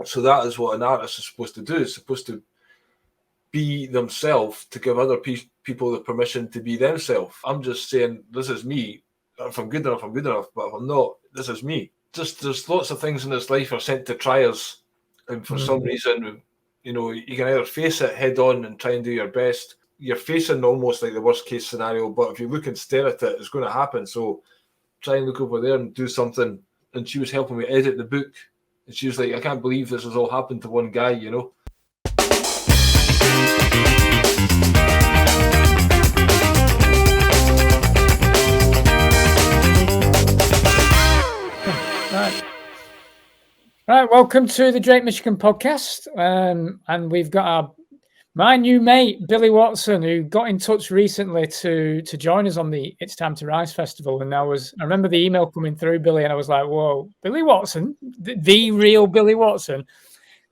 So that is what an artist is supposed to do. It's supposed to be themselves, to give other people the permission to be themselves. I'm just saying, this is me. If I'm good enough, I'm good enough. But if I'm not, this is me. Just there's lots of things in this life are sent to try us. And for some reason, you know, you can either face it head on and try and do your best. You're facing almost like the worst case scenario, but if you look and stare at it, it's going to happen. So try and look over there and do something. And she was helping me edit the book. And she was like, I can't believe this has all happened to one guy, you know. Right, welcome to the Drake Michigan podcast, and we've got my new mate Billy Watson, who got in touch recently to join us on the It's Time to Rise festival. And I remember the email coming through, Billy, and I was like, "Whoa, Billy Watson, the real Billy Watson,"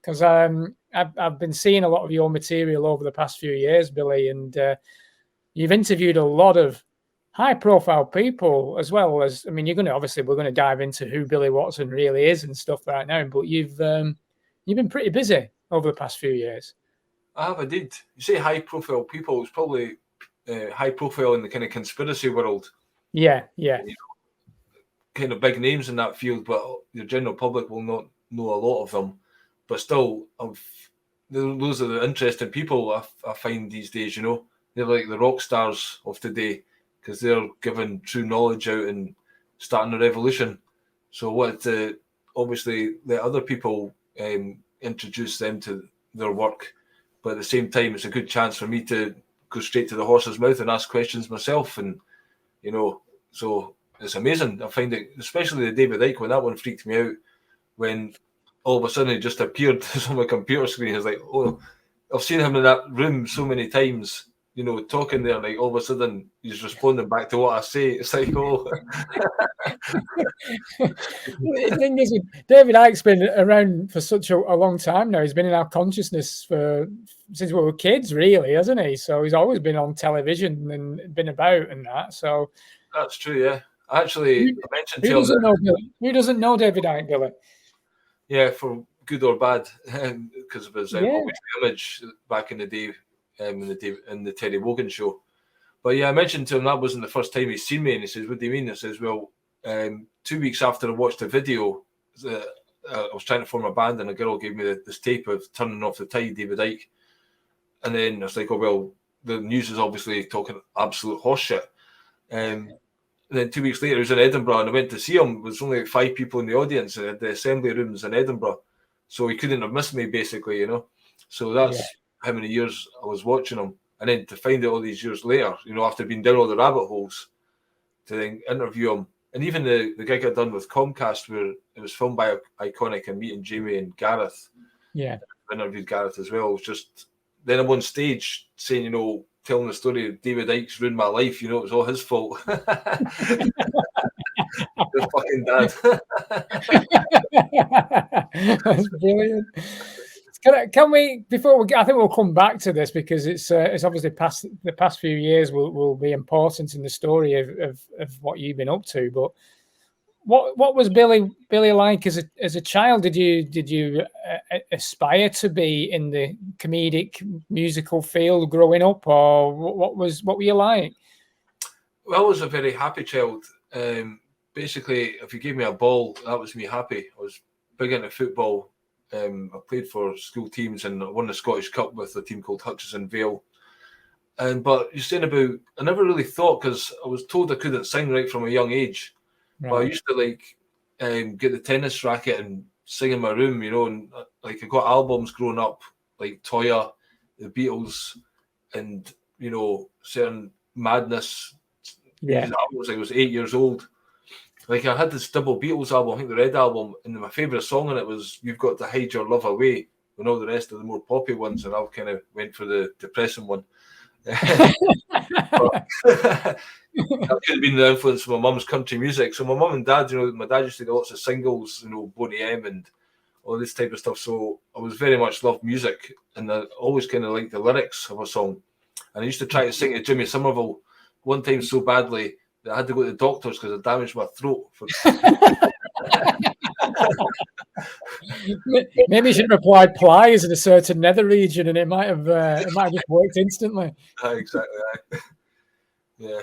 because I've been seeing a lot of your material over the past few years, Billy, and you've interviewed a lot of high-profile people, as well as, I mean, we're going to dive into who Billy Watson really is and stuff right now. But you've been pretty busy over the past few years. I have, indeed. You say high-profile people; it's probably high-profile in the kind of conspiracy world. Yeah. You know, kind of big names in that field, but the general public will not know a lot of them. But still, those are the interesting people I find these days. You know, they're like the rock stars of today, because they're giving true knowledge out and starting a revolution. So what obviously let other people introduce them to their work, but at the same time, it's a good chance for me to go straight to the horse's mouth and ask questions myself. And, you know, so it's amazing. I find it, especially the David Icke, when that one freaked me out, when all of a sudden it just appeared on my computer screen. It's like, oh, I've seen him in that room so many times, you know, talking there, like all of a sudden he's responding back to what I say. It's like, oh. The thing is, David Icke's been around for such a long time now. He's been in our consciousness since we were kids, really, hasn't he? So he's always been on television and been about and that. So that's true, yeah. Actually, I mentioned who doesn't know David Icke, Billy? Yeah, for good or bad, because of his image back in the day. In the Terry Wogan show. But yeah, I mentioned to him that wasn't the first time he's seen me, and he says, "What do you mean?" I says, "Well, 2 weeks after I watched the video, I was trying to form a band, and a girl gave me this tape of Turning Off the Tide, David Icke." And then I was like, "Oh well, the news is obviously talking absolute horseshit." And then 2 weeks later, he was in Edinburgh, and I went to see him. There was only like 5 people in the audience at the assembly rooms in Edinburgh, so he couldn't have missed me, basically, you know. So that's how many years I was watching him. And then to find out all these years later, you know, after being down all the rabbit holes, to then interview him. And even the gig I'd done with Comcast, where it was filmed by Iconic and meeting Jamie and Gareth. Yeah. I interviewed Gareth as well. It was just, then I'm on stage saying, you know, telling the story of David Icke's ruined my life, you know, it was all his fault. Your fucking dad. That's brilliant. Can we, before I think we'll come back to this, because it's obviously the past few years will be important in the story of what you've been up to. But what was Billy like as a child? Did you aspire to be in the comedic musical field growing up, or what were you like? Well, I was a very happy child. Basically, if you gave me a ball, that was me happy. I was big into football. I played for school teams and won the Scottish Cup with a team called Hutchison Vale. But you're saying about, I never really thought, because I was told I couldn't sing right from a young age. Right. But I used to get the tennis racket and sing in my room, you know, and like I got albums growing up, like Toya, the Beatles, and, you know, certain Madness. Yeah. I was 8 years old. Like I had this double Beatles album, I think the Red Album, and my favourite song on it was "You've Got to Hide Your Love Away," and all the rest of the more poppy ones, and I kind of went for the depressing one. That could have been the influence of my mum's country music. So my mum and dad, you know, my dad used to do lots of singles, you know, Boney M and all this type of stuff. So I was very much loved music, and I always kind of liked the lyrics of a song. And I used to try to sing to Jimmy Somerville one time so badly that I had to go to the doctors because I damaged my throat. Maybe you should have applied pliers in a certain nether region, and it might have just worked instantly. Exactly. Yeah.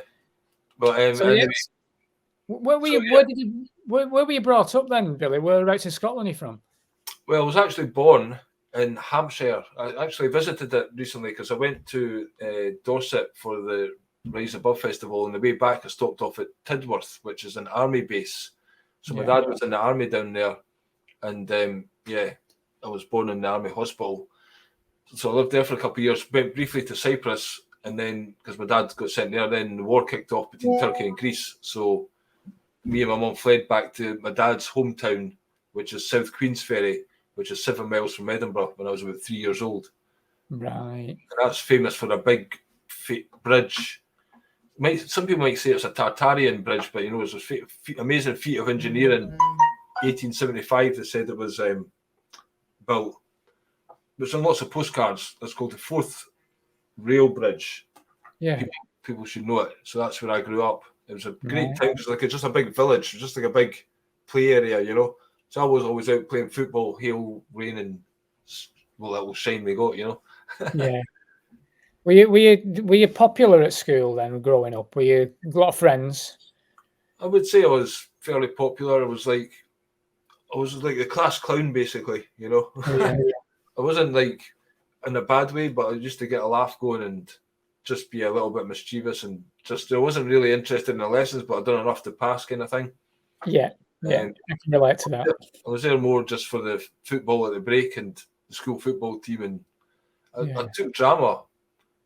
But So anyway, where were you brought up then, Billy? Whereabouts in Scotland are you from? Well, I was actually born in Hampshire. I actually visited it recently because I went to Dorset for the Rise Above Festival, and the way back I stopped off at Tidworth, which is an army base. So my dad was in the army down there, and I was born in the army hospital. So I lived there for a couple of years, went briefly to Cyprus, and then, because my dad got sent there, then the war kicked off between Turkey and Greece. So me and my mum fled back to my dad's hometown, which is South Queensferry, which is 7 miles from Edinburgh, when I was about 3 years old. Right. And that's famous for a big bridge. Some people might say it's a Tartarian bridge, but it's an amazing feat of engineering. 1875, they said it was built. It's on lots of postcards. It's called the Fourth Rail Bridge. Yeah. People should know it. So that's where I grew up. It was a great time. It was just a big village, just like a big play area, So I was always out playing football, hail, rain, and little shine we got, Yeah. Were you popular at school then, growing up? Were you a lot of friends? I would say I was fairly popular. I was like the class clown, basically, Yeah. I wasn't like in a bad way, but I used to get a laugh going and just be a little bit mischievous, and just I wasn't really interested in the lessons, but I'd done enough to pass, kind of thing. Yeah, I can relate to that. I was there more just for the football at the break and the school football team, and I took drama,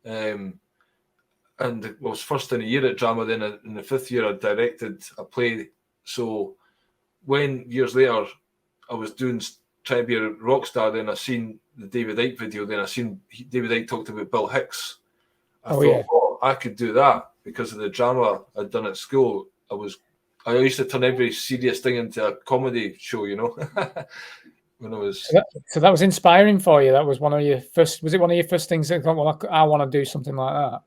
and I was first in a year at drama. Then in the 5th year, I directed a play. So when years later I was trying to be a rock star, then I seen the David Icke video. Then I seen David Icke talked about Bill Hicks. I thought, I could do that because of the drama I'd done at school. I used to turn every serious thing into a comedy show, when I was. So that was inspiring for you. That was one of your first. Was it one of your first things that thought, well, I want to do something like that?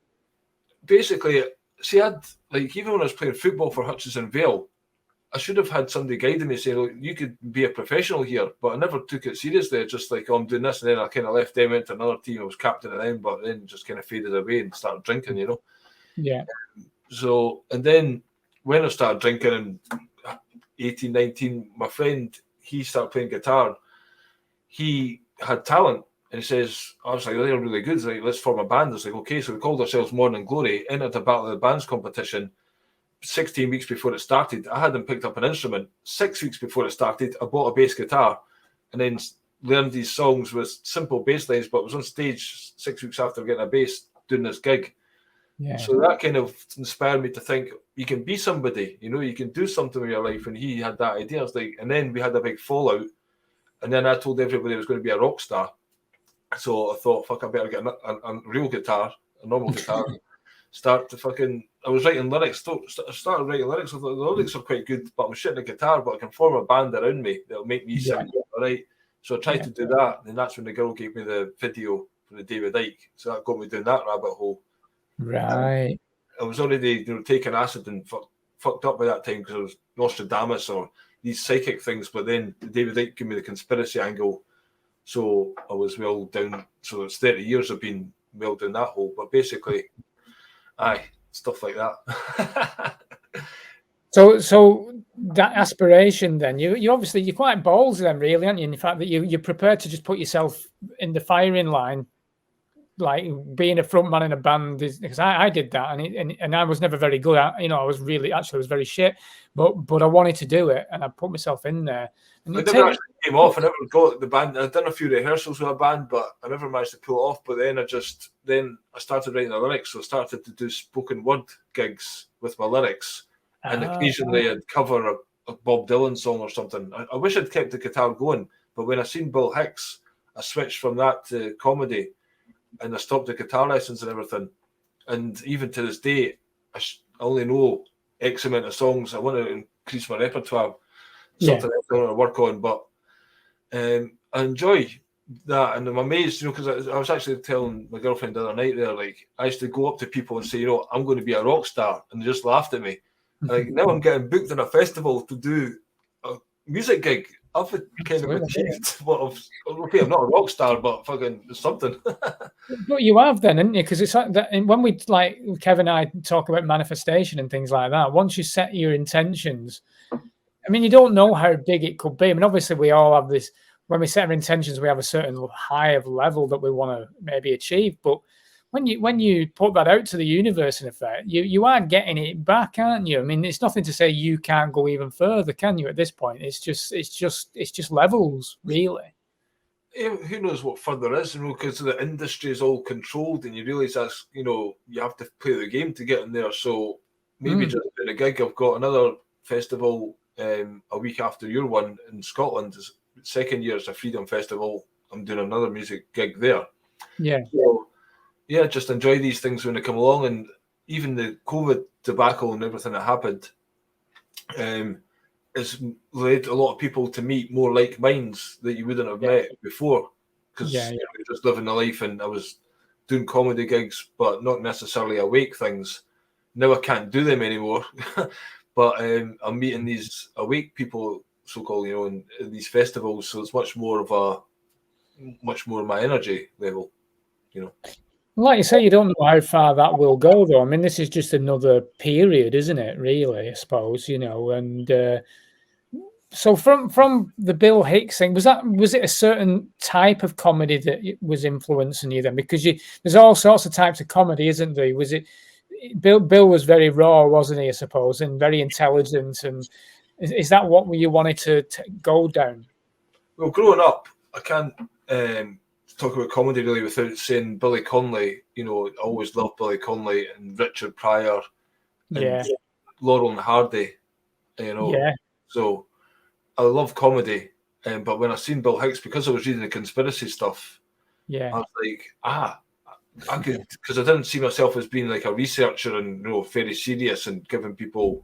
Basically, see, even when I was playing football for Hutchinson Vale, I should have had somebody guiding me, saying, "Look, you could be a professional here," but I never took it seriously. Just like, I'm doing this, and then I kind of left them, went to another team. I was captain of them, but then just kind of faded away and started drinking, Yeah. So, and then when I started drinking in 18, 19, my friend, he started playing guitar. He had talent, and he says, I was like, they're really good. He's like, let's form a band. I was like, okay. So we called ourselves Morning Glory, entered the Battle of the Bands competition. 16 weeks before it started, I hadn't picked up an instrument. 6 weeks before it started, I bought a bass guitar and then learned these songs with simple bass lines, but was on stage 6 weeks after getting a bass doing this gig. Yeah. So that kind of inspired me to think, you can be somebody, you can do something with your life. And he had that idea. I was like, and then we had a big fallout. And then I told everybody I was going to be a rock star. So I thought, fuck, I better get a real guitar, a normal guitar. I was writing lyrics. I started writing lyrics. I thought the lyrics are quite good, but I'm shitting a guitar, but I can form a band around me that'll make me sound all right. So I tried to do that, and that's when the girl gave me the video for the David Icke. So that got me down that rabbit hole. Right. I was already taking acid and fucked up by that time because I was Nostradamus or these psychic things, but then David Icke gave me the conspiracy angle. So I was well down. So it's 30 years I've been well down that hole, but basically, stuff like that. So that aspiration, then you obviously you're quite ballsy, then, really, aren't you? In the fact that you're prepared to just put yourself in the firing line, like being a front man in a band. Because I did that, and I was never very good at. I was very shit, but I wanted to do it, and I put myself in there. And I never actually came off. I never got the band. I'd done a few rehearsals with a band, but I never managed to pull it off. But then I started writing the lyrics, so I started to do spoken word gigs with my lyrics, and occasionally I'd cover a Bob Dylan song or something. I wish I'd kept the guitar going, but when I seen Bill Hicks, I switched from that to comedy, and I stopped the guitar lessons and everything. And even to this day, I only know X amount of songs. I want to increase my repertoire. Something else I want to work on, but I enjoy that, and I'm amazed, because I was actually telling my girlfriend the other night there, like, I used to go up to people and say, I'm going to be a rock star, and they just laughed at me. Like, now I'm getting booked in a festival to do a music gig. I've kind of achieved what okay, I'm not a rock star, but fucking something. But you have then, haven't you? Because it's like that, and when we like Kevin and I talk about manifestation and things like that, once you set your intentions, I mean, you don't know how big it could be. I mean, obviously, we all have this. When we set our intentions, we have a certain high of level that we want to maybe achieve. But when you put that out to the universe, in effect, you are getting it back, aren't you? I mean, it's nothing to say you can't go even further, can you? At this point, it's just levels, really. Who knows what further is, because the industry is all controlled, and you realise that's, you have to play the game to get in there. So maybe just doing a gig. I've got another festival a week after your one in Scotland. Second year it's a Freedom Festival. I'm doing another music gig there. Yeah. So yeah, just enjoy these things when they come along, and even the COVID debacle and everything that happened has led a lot of people to meet more like minds that you wouldn't have met before, because you're just living the life. And I was doing comedy gigs, but not necessarily awake things. Now I can't do them anymore. But I'm meeting these awake people, so-called, in these festivals. So it's much more of my energy level, Like you say, you don't know how far that will go, though. I mean, this is just another period, isn't it? Really, I suppose, and so from the Bill Hicks thing, was it a certain type of comedy that was influencing you then? Because there's all sorts of types of comedy, isn't there? Was it Bill was very raw, wasn't he? I suppose, and very intelligent, and is that what you wanted to go down? Well, growing up, I can't talk about comedy really without saying Billy Connolly. I always loved Billy Connolly and Richard Pryor and Laurel and Hardy. So I love comedy, but when I seen Bill Hicks, because I was reading the conspiracy stuff, I was like, I could, because I didn't see myself as being like a researcher and very serious and giving people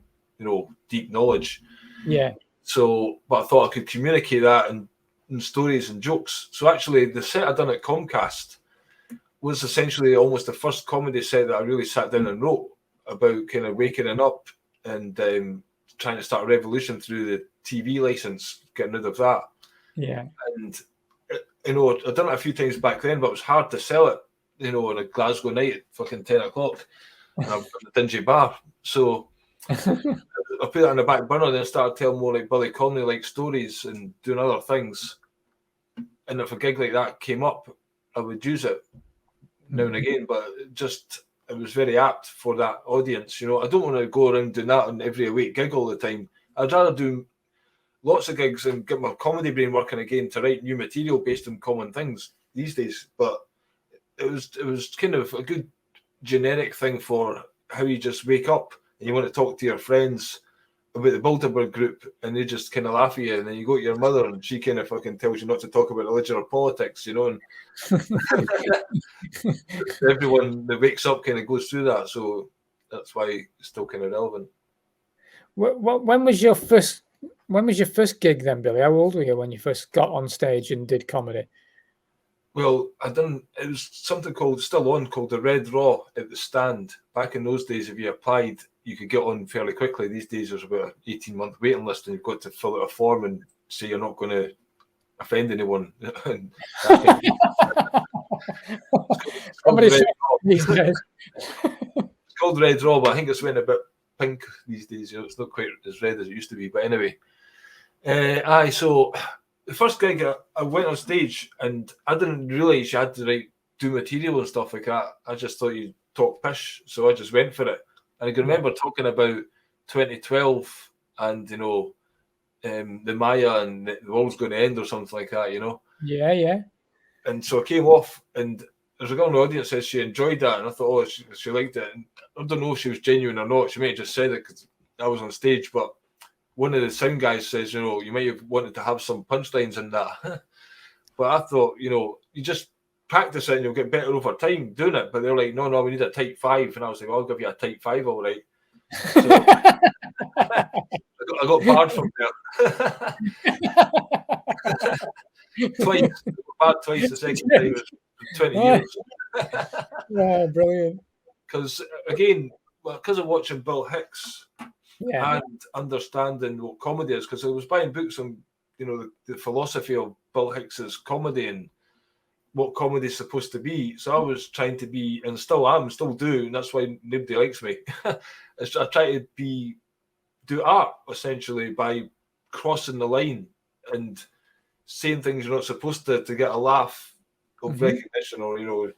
deep knowledge. Yeah. So, but I thought I could communicate that in stories and jokes. So actually, the set I done at Comcast was essentially almost the first comedy set that I really sat down and wrote about, kind of waking up and trying to start a revolution through the TV license, getting rid of that. Yeah. And I'd done it a few times back then, but it was hard to sell it, on a Glasgow night at fucking 10 o'clock in a dingy bar. So I put that in the back burner and then started telling more like Billy Connolly like stories and doing other things. And if a gig like that came up, I would use it now and again, but it was very apt for that audience. I don't want to go around doing that on every week gig all the time. I'd rather do lots of gigs and get my comedy brain working again to write new material based on common things these days. But it was kind of a good generic thing for how you just wake up and you want to talk to your friends about the Bilderberg group, and they just kind of laugh at you, and then you go to your mother and she kind of fucking tells you not to talk about religion or politics, and everyone that wakes up kind of goes through that. So that's why it's still kind of relevant. When was your first gig then, Billy? How old were you when you first got on stage and did comedy? Well, it was something called the Red Raw at the Stand. Back in those days, if you applied, you could get on fairly quickly. These days, there's about an 18-month waiting list, and you've got to fill out a form and say you're not going to offend anyone. It's called Red Raw, but I think it's went a bit pink these days. It's not quite as red as it used to be. But anyway, so the first gig, I went on stage and I didn't realise you had to do material and stuff like that. I just thought you talk pish, so I just went for it. And I can remember talking about 2012 and the Maya and the world's going to end or something like that, Yeah. And so I came off, and there's a girl in the audience says she enjoyed that, and I thought, she liked it. And I don't know if she was genuine or not. She may have just said it because I was on stage, but one of the sound guys says, you might have wanted to have some punchlines in that. But I thought, you just practice it and you'll get better over time doing it. But they're like, no, we need a type 5. And I was like, well, I'll give you a type 5, all right. So I got barred from there. Twice. Barred twice the second time. 20 years. Yeah, brilliant. Because, again, because of watching Bill Hicks and understanding what comedy is, because I was buying books on the philosophy of Bill Hicks's comedy and what comedy is supposed to be. So I was trying to be, and still do, and that's why nobody likes me. I try to do art essentially by crossing the line and saying things you're not supposed to get a laugh of recognition, or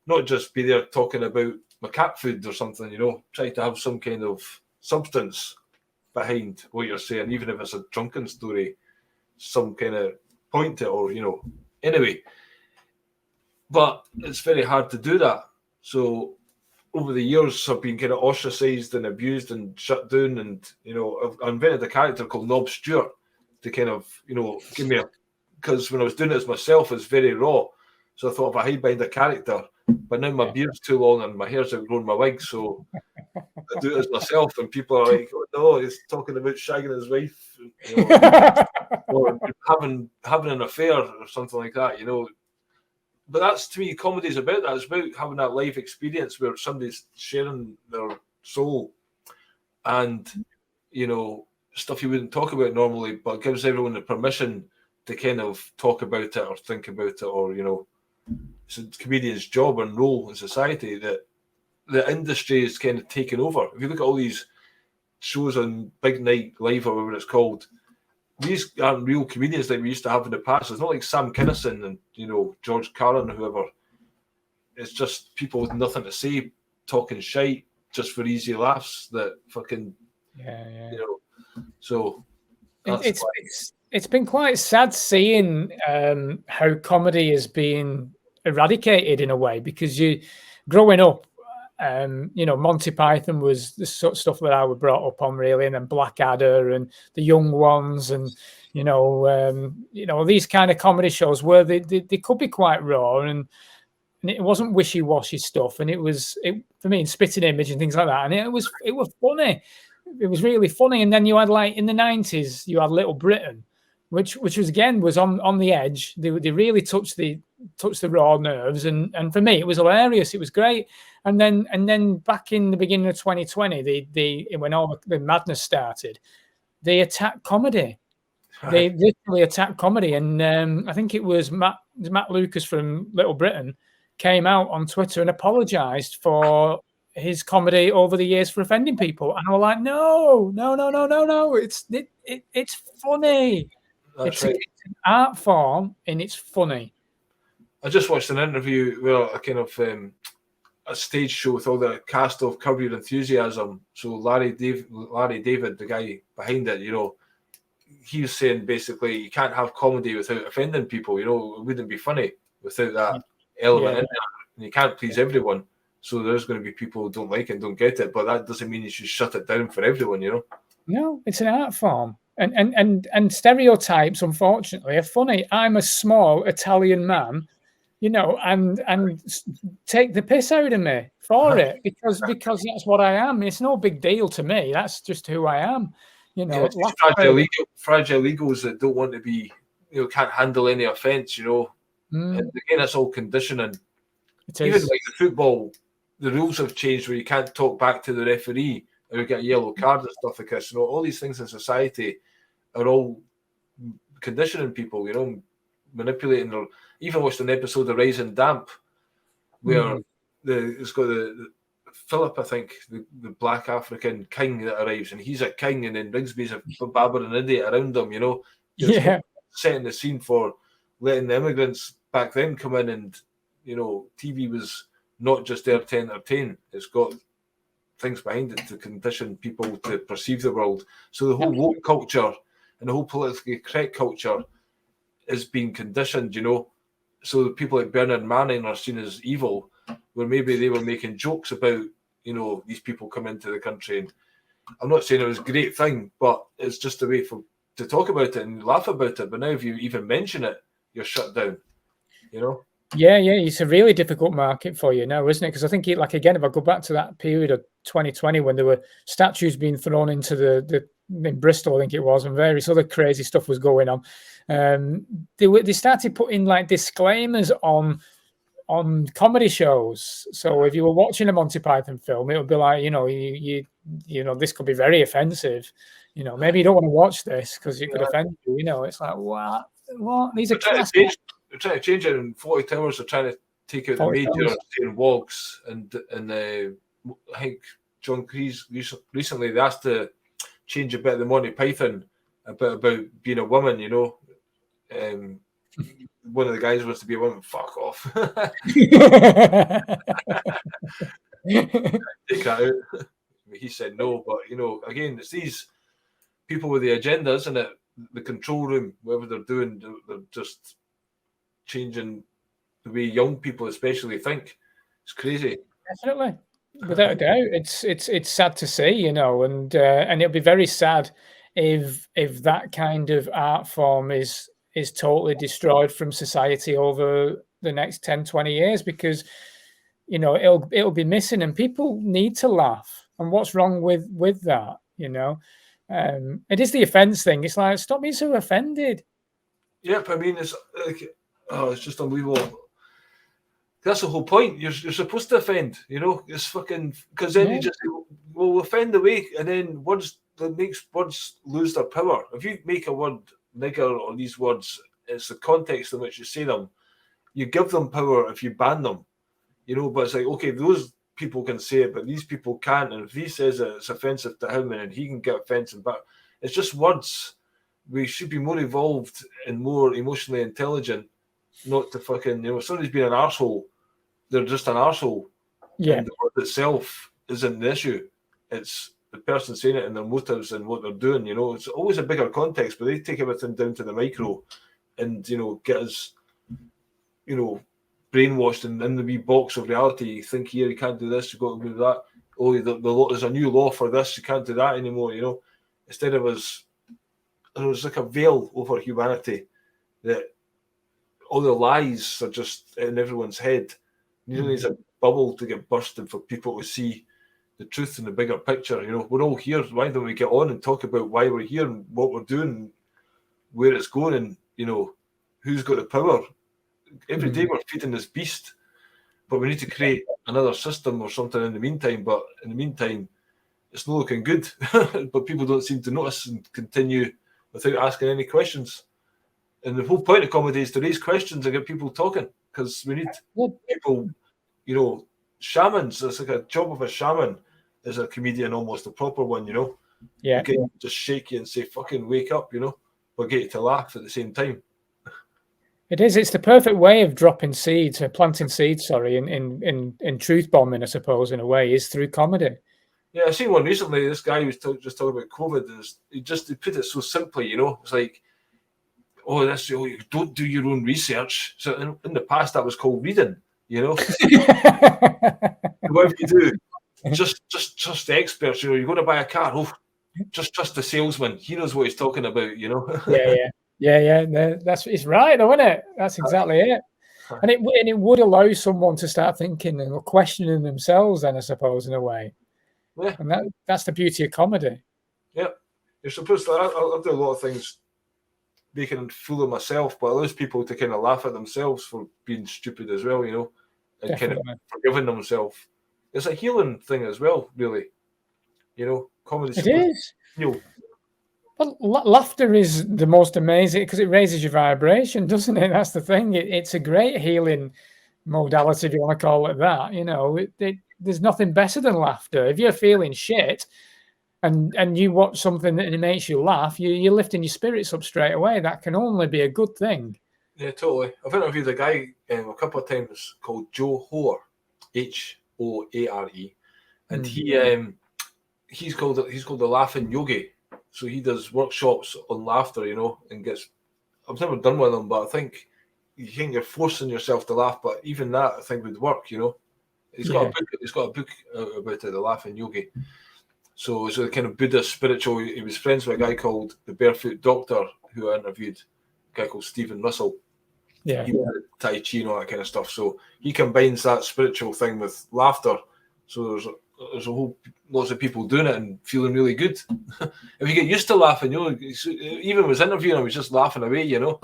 not just be there talking about my cat food or something. Try to have some kind of substance behind what you're saying, even if it's a drunken story, some kind of point to it, or anyway. But it's very hard to do that. So over the years, I've been kind of ostracized and abused and shut down, and I've invented a character called Knob Stewart to kind of give me because when I was doing it as myself, it's very raw. So I thought if I hide behind a character, but now my beard's too long and my hair's outgrown my wig, so I do it as myself, and people are like, "Oh no, he's talking about shagging his wife, or having an affair or something like that," But that's, to me, comedy is about that. It's about having that life experience where somebody's sharing their soul and, stuff you wouldn't talk about normally, but gives everyone the permission to kind of talk about it or think about it, or, it's a comedian's job and role in society that the industry is kind of taken over. If you look at all these shows on Big Night Live or whatever it's called, these aren't real comedians like we used to have in the past. It's not like Sam Kinison and George Carlin or whoever. It's just people with nothing to say talking shite just for easy laughs that fucking So it's been quite sad seeing how comedy is being eradicated in a way, because growing up, Monty Python was the sort of stuff that I was brought up on, really, and then Blackadder and The Young Ones, and these kind of comedy shows where they could be quite raw, and it wasn't wishy-washy stuff, and it for me, Spitting Image and things like that, and it was funny. It was really funny. And then you had, like, in the 90s, you had Little Britain, which was on the edge. They really touched the raw nerves, and for me it was hilarious. It was great. And then back in the beginning of 2020, when all the madness started, they attacked comedy. They literally attacked comedy, and I think it was Matt Lucas from Little Britain came out on Twitter and apologized for his comedy over the years for offending people, and I was like, no, it's funny. It's an art form, and it's funny. I just watched an interview where a kind of a stage show with all the cast of Curb Your Enthusiasm. So Larry David, the guy behind it, he was saying basically you can't have comedy without offending people. It wouldn't be funny without that element in there. And you can't please everyone. So there's going to be people who don't like it and don't get it, but that doesn't mean you should shut it down for everyone, No, it's an art form. And stereotypes, unfortunately, are funny. I'm a small Italian man, and take the piss out of me for it because that's what I am. It's no big deal to me. That's just who I am. Fragile egos that don't want to be, can't handle any offense, And again, that's all conditioning. Even like the football, the rules have changed where you can't talk back to the referee or you get a yellow card and stuff like this. All these things in society are all conditioning people, manipulating. Or even watched an episode of Rise and Damp where it's got the Philip, I think, the black African king that arrives, and he's a king, and then Rigsby's a babbling idiot around him, setting the scene for letting the immigrants back then come in, and TV was not just there to entertain. It's got things behind it to condition people to perceive the world. So the whole woke culture and the whole politically correct culture is being conditioned, So the people like Bernard Manning are seen as evil, where maybe they were making jokes about, these people come into the country. And I'm not saying it was a great thing, but it's just a way to talk about it and laugh about it. But now if you even mention it, you're shut down, Yeah, it's a really difficult market for you now, isn't it? Because I think, again, if I go back to that period of 2020 when there were statues being thrown into the in Bristol, I think it was, and various other crazy stuff was going on. They started putting like disclaimers on comedy shows. So if you were watching a Monty Python film, it would be like, you this could be very offensive. You know, maybe you don't want to watch this because it could offend you. You know, it's like, what? These are classic. They're trying to change it in 40 Towers. They're trying to take out the major saying wogs, and I think John Cleese recently they asked to change a bit of the Monty Python, a bit about being a woman. You know, one of the guys wants to be a woman. Fuck off. Take that out. He said no, but you know, again, it's these people with the agendas and the control room, whatever they're doing, they're just changing the way young people especially think. It's crazy. Definitely, without a doubt. It's sad to see, you know, and it'll be very sad if that kind of art form is totally destroyed from society over the next 10, 20 years, because, you know, it'll be missing, and people need to laugh. And what's wrong with that, you know? It is the offense thing. It's like, stop being so offended. Yep, I mean, it's like, it's just unbelievable. That's the whole point. You're supposed to offend, you know. It's fucking, because then you just will offend away, and then words that makes words lose their power. If you make a word nigger or these words, it's the context in which you say them. You give them power if you ban them, you know. But it's like, okay, those people can say it, but these people can't. And if he says it, it's offensive to him, and he can get offensive. But it's just words. We should be more evolved and more emotionally intelligent, not to fucking, you know, if somebody's being an arsehole, they're just an arsehole. Yeah. And the word itself isn't the issue. It's the person saying it and their motives and what they're doing, you know. It's always a bigger context, but they take everything down to the micro and, you know, get us, you know, brainwashed and in the wee box of reality. You think here, you can't do this, you've got to do that. Oh, there's a new law for this, you can't do that anymore, you know. Instead of us, there's like a veil over humanity that all the lies are just in everyone's head. You know, there's a bubble to get bursted for people to see the truth in the bigger picture. You know, we're all here. Why don't we get on and talk about why we're here and what we're doing, where it's going, and, you know, who's got the power? Every day we're feeding this beast, but we need to create another system or something in the meantime. But in the meantime, it's not looking good. But people don't seem to notice and continue without asking any questions. And the whole point of comedy is to raise questions and get people talking, because we need people, you know, shamans. It's like a job of a shaman as a comedian, almost a proper one, you know. Yeah. You can just shake you and say, fucking wake up, you know, but get you to laugh at the same time. It is. It's the perfect way of dropping seeds, planting seeds, sorry, in truth bombing, I suppose, in a way, is through comedy. Yeah, I seen one recently. This guy was just talking about COVID, and he put it so simply, you know. It's like, you don't do your own research. So in the past, that was called reading, you know. What if you do? Just trust the experts. You know, you're going to buy a car. Oh, just trust the salesman. He knows what he's talking about, you know. Yeah. It's right, though, isn't it? That's exactly it. And it would allow someone to start thinking and questioning themselves, then, I suppose, in a way. Yeah. And that's the beauty of comedy. Yeah. You're supposed to. I'll do a lot of things making a fool of myself, but it allows people to kind of laugh at themselves for being stupid as well, you know, and Definitely. kind of forgiving themselves. It's a healing thing as well, really. You know, comedy. It is. You know, well, laughter is the most amazing because it raises your vibration, doesn't it? That's the thing. It's a great healing modality, if you want to call it that. You know, there's nothing better than laughter. If you're feeling shit and you watch something that makes you laugh, you're lifting your spirits up straight away. That can only be a good thing. Yeah, totally. I've interviewed a guy a couple of times called Joe Hoare, Hoare, and he's called the Laughing Yogi. So he does workshops on laughter, you know, and I've never done one of them, but I think you're forcing yourself to laugh, but even that I think would work, you know. He's got a book about it, the Laughing Yogi. So it's a kind of Buddhist spiritual. He was friends with a guy called the Barefoot Doctor, who I interviewed, a guy called Stephen Russell. Yeah. He did Tai Chi and all that kind of stuff. So he combines that spiritual thing with laughter. So there's a whole lots of people doing it and feeling really good. If you get used to laughing, you know, even was interviewing, I was just laughing away, you know.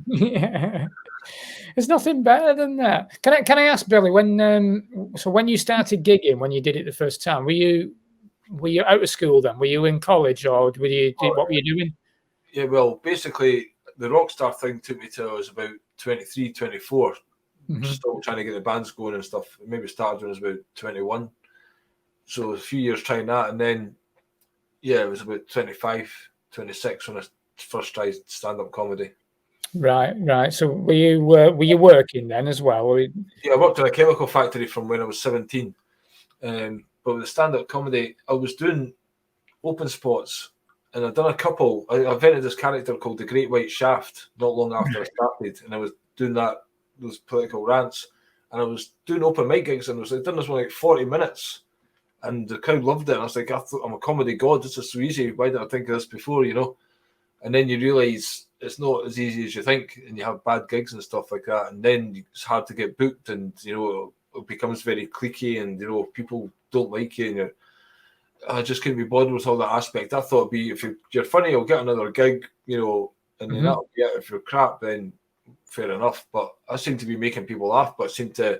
Yeah. There's nothing better than that. Can I ask, Billy, when you started gigging, when you did it the first time, were you out of school then? Were you in college, or what were you doing? Yeah, well, basically, the rock star thing took me till I was about 23, 24. Still trying to get the bands going and stuff. Maybe started when I was about 21. So a few years trying that, and then it was about 25, 26 when I first tried stand-up comedy. Right. So were you working then as well? Yeah, I worked in a chemical factory from when I was 17. But with the stand-up comedy, I was doing open spots, and I'd done a couple. I invented this character called the Great White Shaft not long after I started, and I was doing those political rants, and I was doing open mic gigs, and I'd done this one like 40 minutes, and the crowd loved it. And I was like, I'm a comedy god. This is so easy. Why didn't I think of this before? And then you realise it's not as easy as you think, and you have bad gigs and stuff like that, and then it's hard to get booked, and it becomes very cliquey, and people don't like you, and I just couldn't be bothered with all that aspect. I thought it'd be, if you're funny, you'll get another gig, and then that'll be it. If you're crap, then fair enough. But I seem to be making people laugh, but I seem to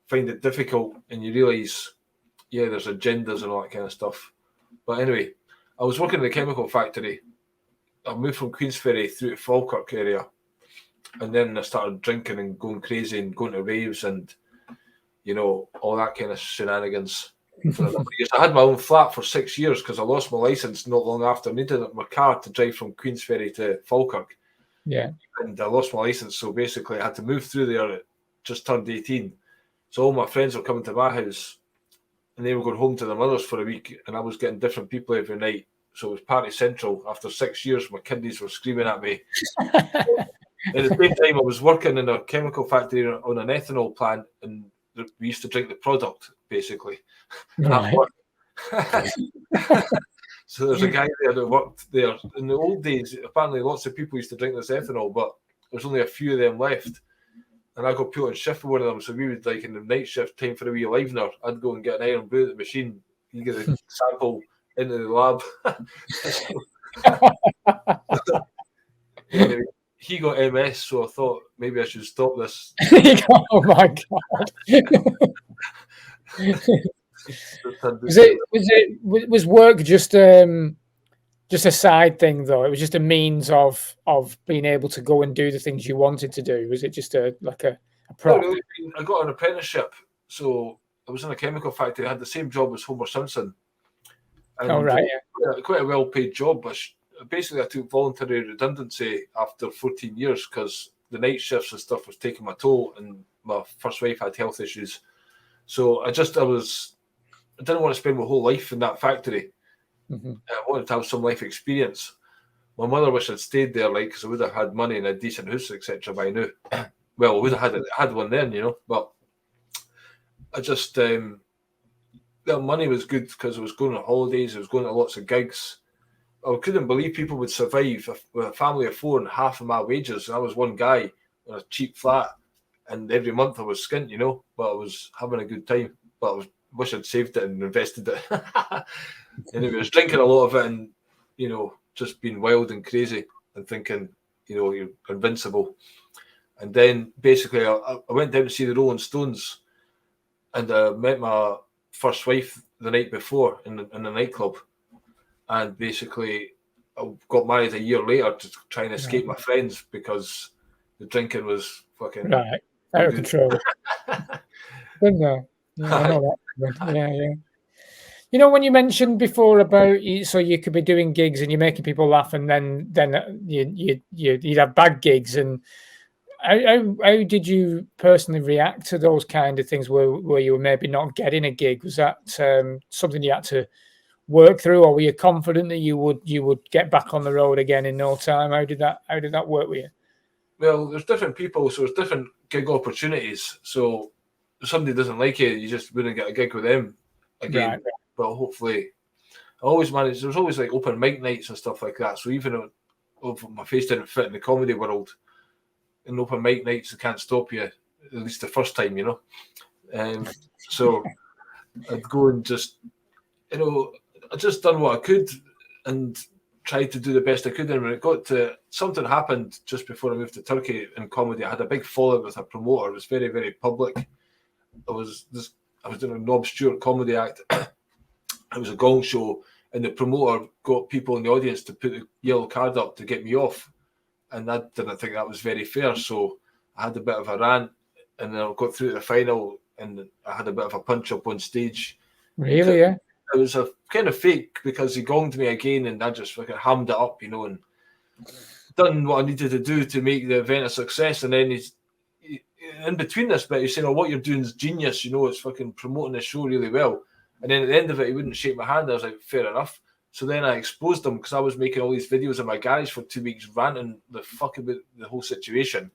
find it difficult, and you realise, there's agendas and all that kind of stuff. But anyway, I was working in the chemical factory. I moved from Queensferry through to Falkirk area, and then I started drinking and going crazy and going to raves and all that kind of shenanigans for a number of years. I had my own flat for 6 years because I lost my license not long after. I needed my car to drive from Queensferry to Falkirk. Yeah. And I lost my license, so basically I had to move through there. Just turned 18. So all my friends were coming to my house, and they were going home to their mothers for a week, and I was getting different people every night. So it was party central. After 6 years, my kiddies were screaming at me. At the same time, I was working in a chemical factory on an ethanol plant, and we used to drink the product, basically. Right. So there's a guy there that worked there. In the old days, apparently lots of people used to drink this ethanol, but there's only a few of them left. And I got put on shift for one of them, so we would, like, in the night shift, time for a wee livener, I'd go and get an iron brew at the machine. You get a sample into the lab. Anyway, he got MS, so I thought maybe I should stop this. Oh my god! Was work just a side thing though? It was just a means of being able to go and do the things you wanted to do. Was it just a prop? Really, I got an apprenticeship, so I was in a chemical factory. I had the same job as Homer Simpson. And quite a well-paid job, but basically I took voluntary redundancy after 14 years because the night shifts and stuff was taking my toll, and my first wife had health issues. So I didn't want to spend my whole life in that factory. I wanted to have some life experience. My mother wished I'd stayed there, because I would have had money and a decent house, etc. by now. Well, I would have had one then, but I just... the money was good because I was going on holidays, I was going to lots of gigs. I couldn't believe people would survive with a family of four and half of my wages. And I was one guy in a cheap flat, and every month I was skint, but I was having a good time. But I wish I'd saved it and invested it. Anyway, I was drinking a lot of it and, just being wild and crazy and thinking, you're invincible. And then basically I went down to see the Rolling Stones, and I met my first wife the night before in the nightclub, and basically I got married a year later to try and escape my friends because the drinking was fucking out of control. Didn't I? Yeah, I know that. Yeah. When you mentioned before about so you could be doing gigs and you're making people laugh, and then you'd have bad gigs, and how did you personally react to those kind of things where you were maybe not getting a gig? Was that something you had to work through, or were you confident that you would get back on the road again in no time? How did that work with you? Well, there's different people, so there's different gig opportunities. So if somebody doesn't like you just wouldn't get a gig with them again. Right. But hopefully, I always managed. There was always like open mic nights and stuff like that. So even if my face didn't fit in the comedy world, in open mic nights, they can't stop you, at least the first time, So I'd go and just, I just done what I could and tried to do the best I could. And when it got to, something happened just before I moved to Turkey in comedy. I had a big fallout with a promoter. It was very, very public. I was doing a Knob Stewart comedy act, it was a gong show, and the promoter got people in the audience to put the yellow card up to get me off, and I didn't think that was very fair. So I had a bit of a rant, and then I got through to the final, and I had a bit of a punch up on stage. Really, yeah. It was a kind of fake because he gonged me again, and I just fucking hammed it up, you know, and done what I needed to do to make the event a success. And then he's in between this bit, he's saying, "Oh, what you're doing is genius, you know, it's fucking promoting the show really well." And then at the end of it, he wouldn't shake my hand. I was like, fair enough. So then I exposed him because I was making all these videos in my garage for 2 weeks, ranting the fuck about the whole situation.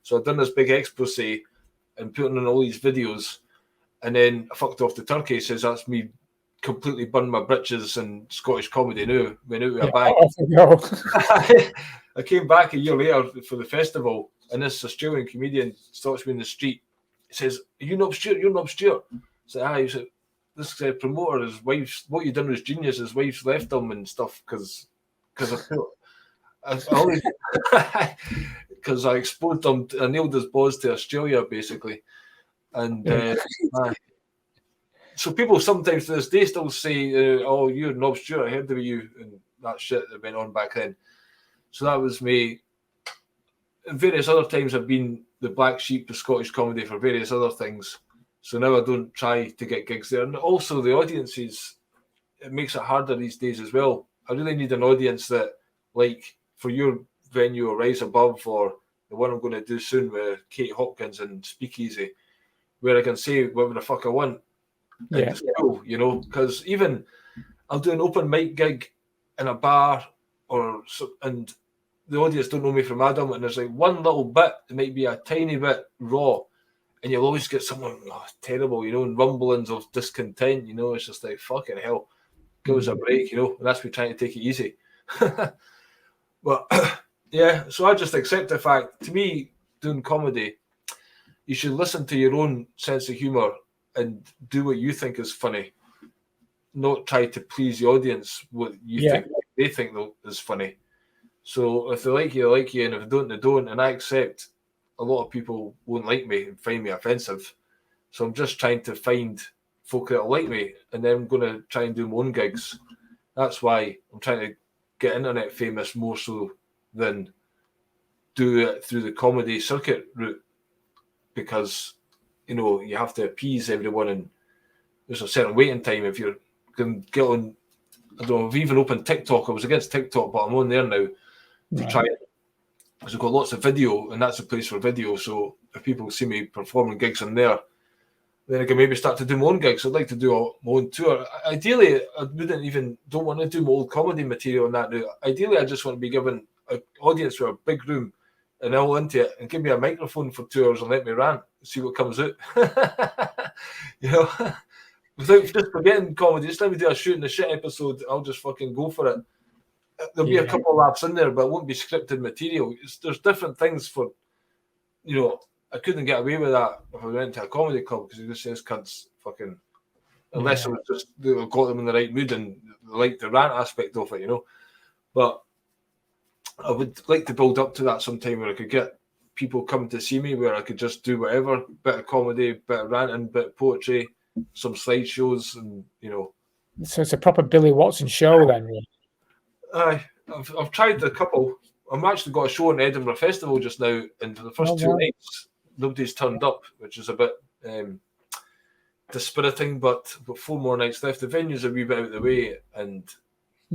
So I'd done this big expose and putting in all these videos, and then I fucked off to Turkey. Says that's me completely burned my britches and Scottish comedy now, went out with a bag. I came back a year later for the festival, and this Australian comedian stops me in the street. He says, "Are you not Stuart? You're not Stuart." I said, "Ah." He said, "This promoter, his wife's, what you done was genius. His wife's left him and stuff because I exposed him. I nailed his balls to Australia, basically." And so people sometimes to this day still say, "Oh, you're Knob Stewart, I heard of you," and that shit that went on back then. So that was me. And various other times I've been the black sheep of Scottish comedy for various other things. So now I don't try to get gigs there. And also the audiences, it makes it harder these days as well. I really need an audience that, like, for your venue or Rise Above or the one I'm going to do soon with Kate Hopkins and Speakeasy, where I can say whatever the fuck I want. Yeah. Cool, you know, because even I'll do an open mic gig in a bar and the audience don't know me from Adam, and there's like one little bit, it might be a tiny bit raw, and you'll always get someone terrible, you know, and rumblings of discontent, you know. It's just like, fucking hell, give us a break, you know, and that's me trying to take it easy. But yeah, so I just accept the fact, to me, doing comedy, you should listen to your own sense of humour and do what you think is funny, not try to please the audience what you think they think is funny. So if they like you, and if they don't, they don't. And I accept a lot of people won't like me and find me offensive. So I'm just trying to find folk that like me, and then I'm going to try and do my own gigs. That's why I'm trying to get internet famous more so than do it through the comedy circuit route, because, you know, you have to appease everyone, and there's a certain waiting time. If you're going to get on, I don't know, I've even opened TikTok. I was against TikTok, but I'm on there now to try it. Because I've got lots of video, and that's a place for video. So if people see me performing gigs on there, then I can maybe start to do my own gigs. I'd like to do my own tour. Ideally, I don't want to do my old comedy material on that now. Ideally, I just want to be given an audience with a big room and all into it, and give me a microphone for 2 hours and let me rant, see what comes out. You know, without just forgetting comedy. Just let me do a shooting the shit episode. I'll just fucking go for it. There'll be a couple of laughs in there, but it won't be scripted material. There's different things for, you know, I couldn't get away with that if I went to a comedy club, because it just says cunts fucking, unless it was just got them in the right mood and like the rant aspect of it, you know. But I would like to build up to that sometime where I could get people coming to see me, where I could just do whatever, bit of comedy, bit of ranting, bit of poetry, some slideshows, and, you know. So it's a proper Billy Watson show then, really. I've tried a couple. I've actually got a show in the Edinburgh Festival just now, and for the first 2 nights, nobody's turned up, which is a bit dispiriting, but I've got 4 more nights left. The venue's a wee bit out of the way and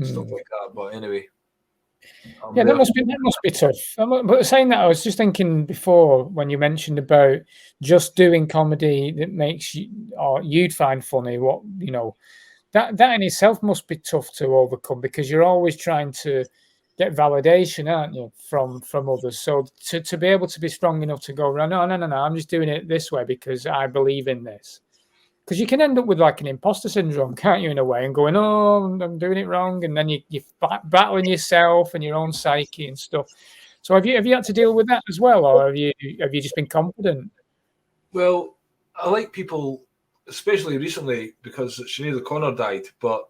stuff like that, but anyway. That must be tough. But saying that, I was just thinking before, when you mentioned about just doing comedy that makes you, or you'd find funny, what, you know, that in itself must be tough to overcome, because you're always trying to get validation, aren't you, from others. So to be able to be strong enough to go, no, I'm just doing it this way because I believe in this. Because you can end up with like an imposter syndrome, can't you, in a way, and going, oh, I'm doing it wrong, and then you're battling yourself and your own psyche and stuff. So have you had to deal with that as well, or have you just been confident? Well, I like people, especially recently, because Sinead O'Connor died, but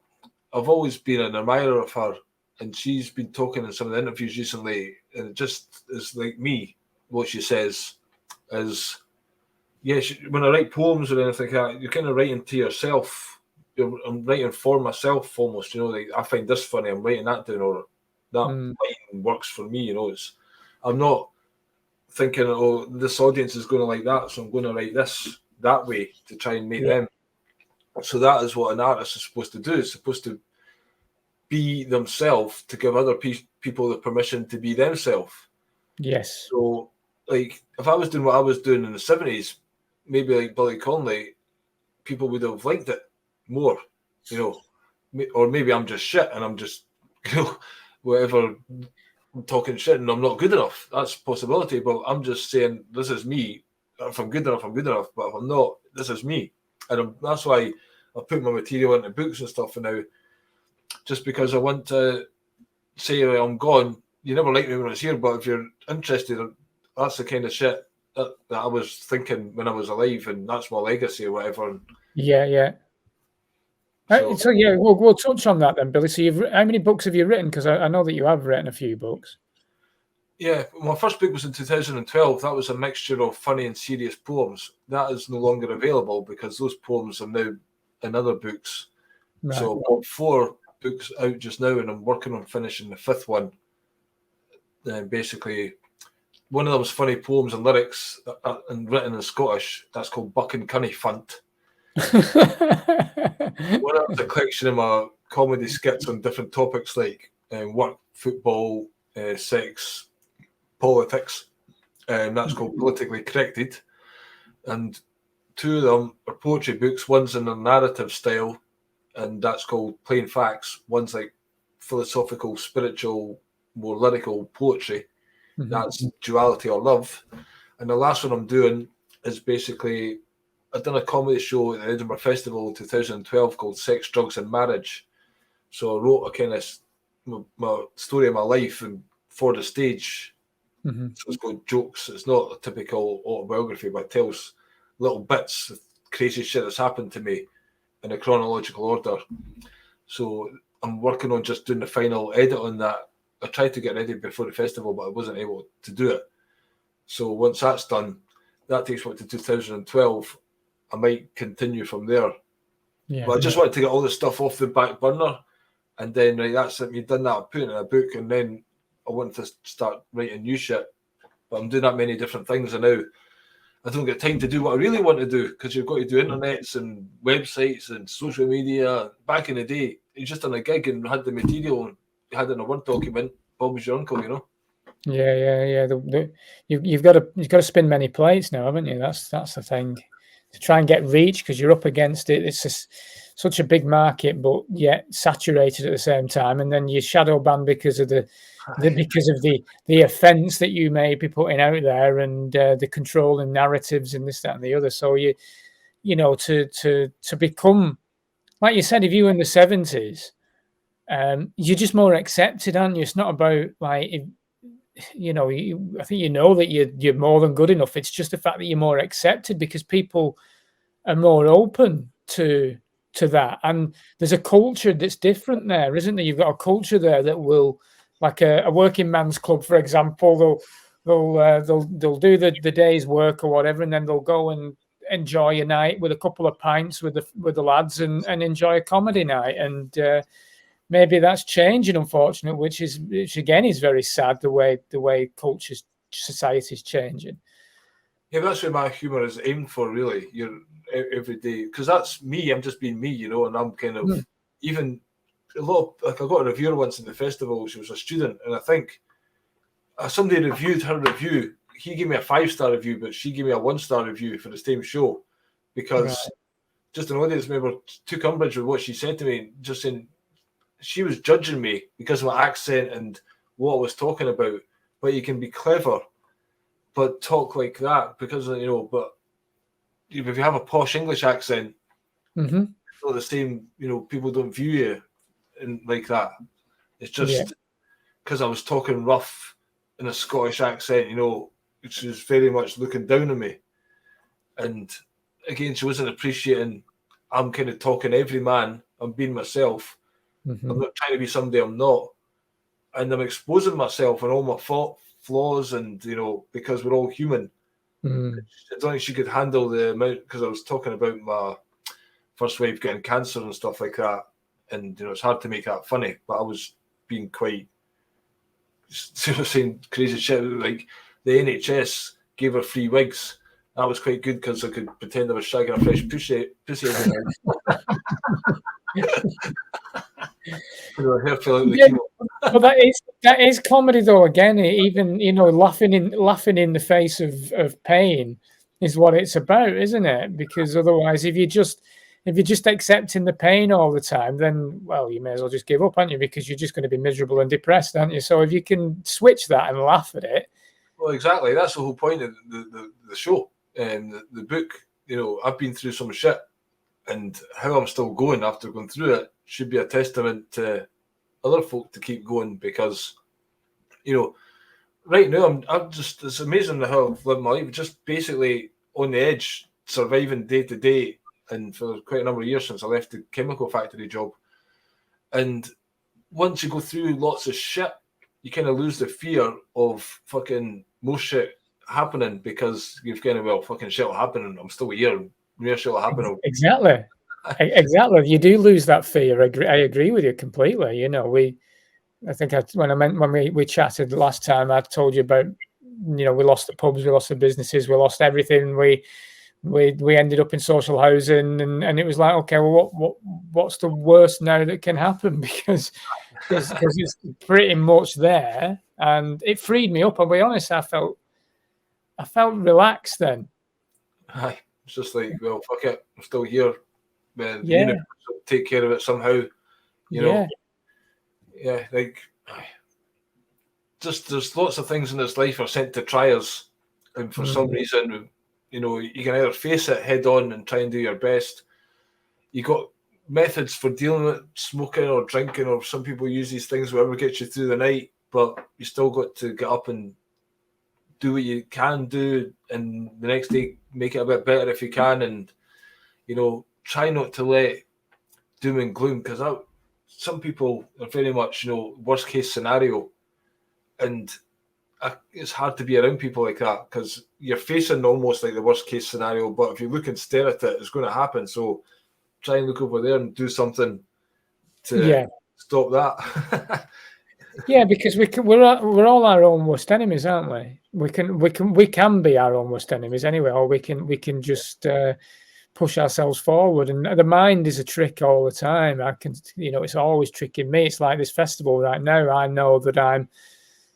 I've always been an admirer of her, and she's been talking in some of the interviews recently, and it just is like me. What she says is, when I write poems or anything like that, you're kind of writing to yourself. I'm writing for myself almost. You know, like I find this funny, I'm writing that down, or that line works for me. You know, I'm not thinking, oh, this audience is going to like that, so I'm going to write this that way to try and make them. So that is what an artist is supposed to do. It's supposed to be themselves, to give other people the permission to be themselves. Yes. So, like, if I was doing what I was doing in the 70s, maybe like Billy Connolly, people would have liked it more, you know. Or maybe I'm just shit and I'm just, you know, whatever, I'm talking shit and I'm not good enough. That's a possibility, but I'm just saying, this is me. If I'm good enough, I'm good enough. But if I'm not, this is me. And that's why I put my material into books and stuff. And now, just because I want to say I'm gone, you never liked me when I was here, but if you're interested, that's the kind of shit that I was thinking when I was alive, and that's my legacy or whatever. Yeah. So yeah, we'll touch on that then, Billy. So how many books have you written? Because I know that you have written a few books. Yeah, my first book was in 2012. That was a mixture of funny and serious poems. That is no longer available because those poems are now in other books. Right. So I've got 4 books out just now, and I'm working on finishing the 5th one. Basically, one of them is funny poems and lyrics and written in Scottish. That's called Buck and Cunny Funt. One of them's a collection of my comedy skits on different topics like work, football, sex, politics. That's called Politically Corrected. And 2 of them are poetry books. One's in a narrative style, and that's called Plain Facts. One's like philosophical, spiritual, more lyrical poetry. That's Duality or Love. And the last one I'm doing is basically, I've done a comedy show at the Edinburgh Festival in 2012 called Sex, Drugs and Marriage. So I wrote a kind of my story of my life and for the stage. So it's called Jokes. It's not a typical autobiography, but it tells little bits of crazy shit that's happened to me in a chronological order. So I'm working on just doing the final edit on that. I tried to get ready before the festival, but I wasn't able to do it. So once that's done, that takes me to 2012. I might continue from there. Yeah, but I just wanted to get all this stuff off the back burner. And then, right, that's it. You've done that, I put it in a book, and then I want to start writing new shit. But I'm doing that many different things, and now I don't get time to do what I really want to do, because you've got to do internets and websites and social media. Back in the day, you just done a gig and had the material and you had it in a Word document. Bob was your uncle, you know. Yeah. You've got to spin many plates now, haven't you? That's the thing. To try and get reach, because you're up against it. It's such a big market, but yet saturated at the same time. And then you're shadow banned because of the offence that you may be putting out there, and the controlling narratives and this, that, and the other. So you know, to become, like you said, if you were in the 70s, you're just more accepted, aren't you? It's not about like, you know, I think you know that you're more than good enough. It's just the fact that you're more accepted because people are more open to that, and there's a culture that's different there, isn't there? You've got a culture there that will, like a working man's club, for example. They'll do the day's work or whatever, and then they'll go and enjoy a night with a couple of pints with the lads and enjoy a comedy night. And maybe that's changing, unfortunately, which again is very sad. The way cultures, society's changing. Yeah, that's where my humour is aimed for, really. You're every day, because that's me. I'm just being me, you know, and I'm kind of even a lot of, like, I got a reviewer once in the festival. She was a student, and I think somebody reviewed her review. He gave me a 5-star review, but she gave me a 1-star review for the same show, because just an audience member took umbrage with what she said to me, just saying she was judging me because of my accent and what I was talking about. But you can be clever, but talk like that, because, you know, but if you have a posh English accent, it's not the same, you know, people don't view you like that. It's just because I was talking rough in a Scottish accent, you know, which was very much looking down on me. And again, she wasn't appreciating, I'm kind of talking every man, I'm being myself. I'm not trying to be somebody I'm not. And I'm exposing myself and all my flaws, and, you know, because we're all human. I don't think she could handle the amount, because I was talking about my first wave getting cancer and stuff like that. And, you know, it's hard to make that funny, but I was being quite, saying crazy shit. Like the NHS gave her free wigs. That was quite good because I could pretend I was shagging a fresh pussy every night. Her hair fell out of the keyboard. Well, that is comedy though. Again, even, you know, laughing in the face of pain is what it's about, isn't it? Because otherwise, if you're just accepting the pain all the time, then, well, you may as well just give up, aren't you? Because you're just going to be miserable and depressed, aren't you? So if you can switch that and laugh at it. Well, exactly. That's the whole point of the show and the book. You know, I've been through some shit, and how I'm still going after going through it should be a testament to other folk to keep going, because, you know, right now I'm just, it's amazing how I've lived my life, just basically on the edge, surviving day to day, and for quite a number of years since I left the chemical factory job. And once you go through lots of shit, you kind of lose the fear of fucking most shit happening, because you've kind of, well, fucking shit will happen and I'm still here. Mere shit will happen. Exactly. Exactly. You do lose that fear. I agree with you completely. You know, when we chatted last time, I told you about, you know, we lost the pubs, we lost the businesses, we lost everything. We ended up in social housing, and it was like, okay, well, what's the worst now that can happen? Because it's pretty much there, and it freed me up. I'll be honest, I felt relaxed then. Aye, it's just like, well, fuck it, I'm still here. Man, the universe will take care of it somehow. You know, like, just there's lots of things in this life are sent to try us, and for some reason, you know, you can either face it head on and try and do your best. You got methods for dealing with smoking or drinking, or some people use these things, whatever gets you through the night, but you still got to get up and do what you can do, and the next day make it a bit better if you can, and, you know, try not to let doom and gloom, because some people are very much, you know, worst case scenario, and it's hard to be around people like that, because you're facing almost like the worst case scenario, but if you look and stare at it, it's going to happen. So try and look over there and do something to stop that. Yeah, because we're all our own worst enemies, aren't we? We can be our own worst enemies anyway, or we can just push ourselves forward. And the mind is a trick all the time. You know, it's always tricking me. It's like this festival right now. I know that I'm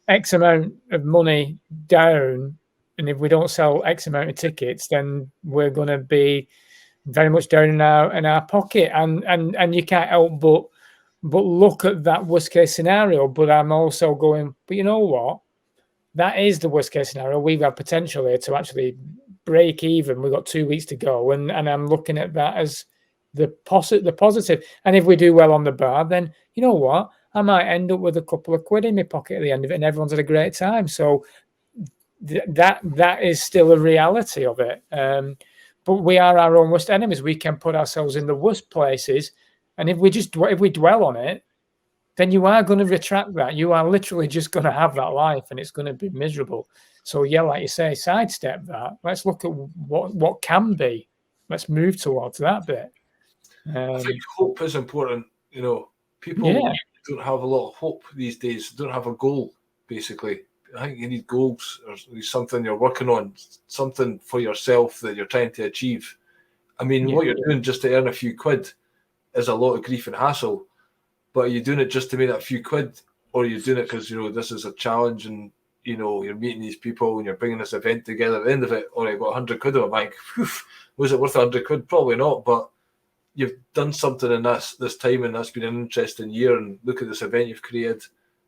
X amount of money down, and if we don't sell X amount of tickets, then we're going to be very much down in our pocket. And you can't help but look at that worst case scenario. But I'm also going, but you know what? That is the worst case scenario. We've got potential here to actually break even. We've got 2 weeks to go, and I'm looking at that as the positive. And if we do well on the bar, then you know what? I might end up with a couple of quid in my pocket at the end of it, and everyone's had a great time. So that is still a reality of it. But we are our own worst enemies. We can put ourselves in the worst places, and if we dwell on it, then you are going to retract that. You are literally just going to have that life, and it's going to be miserable. So yeah, like you say, sidestep that. Let's look at what can be. Let's move towards that bit. I think hope is important. You know, people don't have a lot of hope these days. Don't have a goal, basically. I think you need goals, or something you're working on, something for yourself that you're trying to achieve. I mean, what you're doing just to earn a few quid is a lot of grief and hassle. But are you doing it just to make that few quid, or are you doing it because, you know, this is a challenge, and, you know, you're meeting these people and you're bringing this event together? At the end of it, I got 100 quid in my bank. Was it worth 100 quid? Probably not, but you've done something in this time, and that's been an interesting year, and look at this event you've created.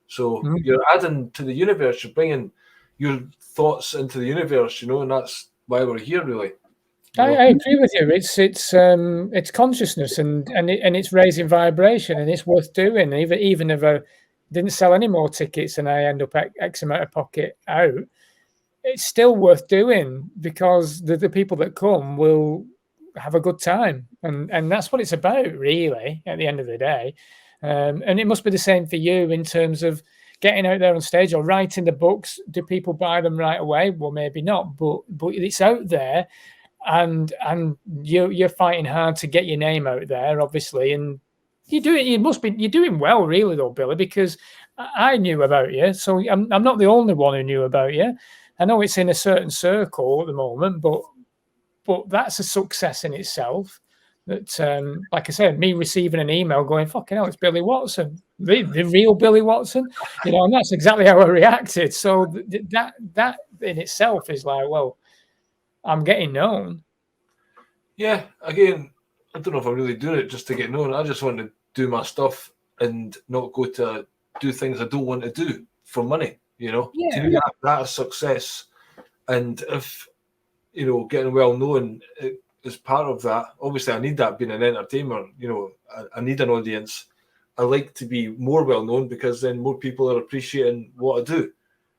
So you're adding to the universe, you're bringing your thoughts into the universe, you know, and that's why we're here, really. I agree with you. It's consciousness, and it's raising vibration, and it's worth doing. Even if I didn't sell any more tickets and I end up X amount of pocket out, it's still worth doing, because the people that come will have a good time, and that's what it's about, really, at the end of the day. And it must be the same for you in terms of getting out there on stage or writing the books. Do people buy them right away? Well, maybe not, but it's out there. and you're fighting hard to get your name out there, obviously, and you're doing well, really, though, Billy, because I knew about you, so I'm not the only one who knew about you. I know it's in a certain circle at the moment, but that's a success in itself. That, like I said, me receiving an email going, "Fucking hell, it's Billy Watson, the real Billy Watson," and that's exactly how I reacted. So that in itself is like, well, I'm getting known. Yeah, again, I don't know if I'm really doing it just to get known. I just want to do my stuff and not go to do things I don't want to do for money. To me, that is success. And if getting well known is part of that. Obviously, I need that being an entertainer. I need an audience. I like to be more well known because then more people are appreciating what I do.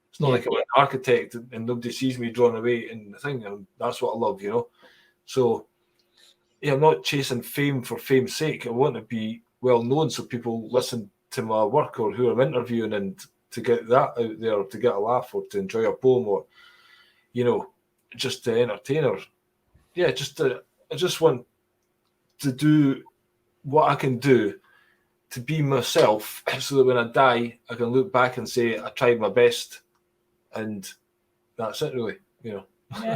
It's not like I'm an architect and nobody sees me drawn away in the thing, and that's what I love. So I'm not chasing fame for fame's sake. I want to be well known so people listen to my work or who I'm interviewing, and to get that out there, to get a laugh or to enjoy a poem or just to entertain or I just want to do what I can do to be myself, so that when I die I can look back and say I tried my best, and that's it, really. Yeah,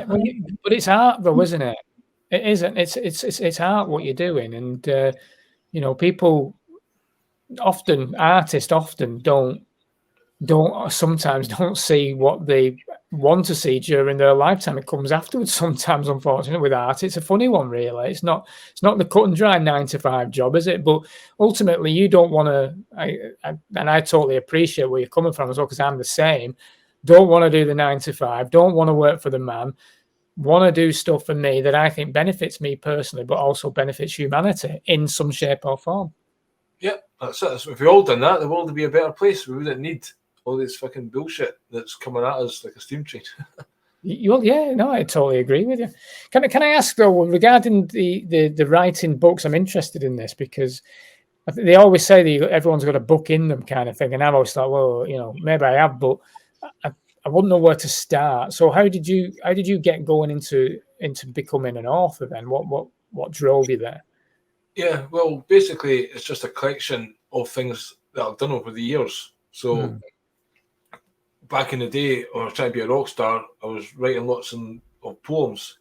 but it's art, though, isn't it? It isn't. It's art what you're doing, and people artists often don't sometimes don't see what they want to see during their lifetime. It comes afterwards sometimes, unfortunately, with art. It's a funny one, really. It's not the cut and dry 9-to-5 job, is it? But ultimately, you don't want to, and I totally appreciate where you're coming from as well, because I'm the same. Don't want to do the 9-to-5, don't want to work for the man, want to do stuff for me that I think benefits me personally, but also benefits humanity in some shape or form. Yeah, that's it. If we all done that, the world would be a better place. We wouldn't need all this fucking bullshit that's coming at us like a steam train. Well, yeah, no, I totally agree with you. Can I ask, though, regarding the writing books? I'm interested in this because they always say that everyone's got a book in them, kind of thing, and I've always thought, well, maybe I have, but I wouldn't know where to start. So how did you get going into becoming an author then? What drove you there? Yeah, well, basically, it's just a collection of things that I've done over the years. So back in the day, when I was trying to be a rock star, I was writing lots of poems.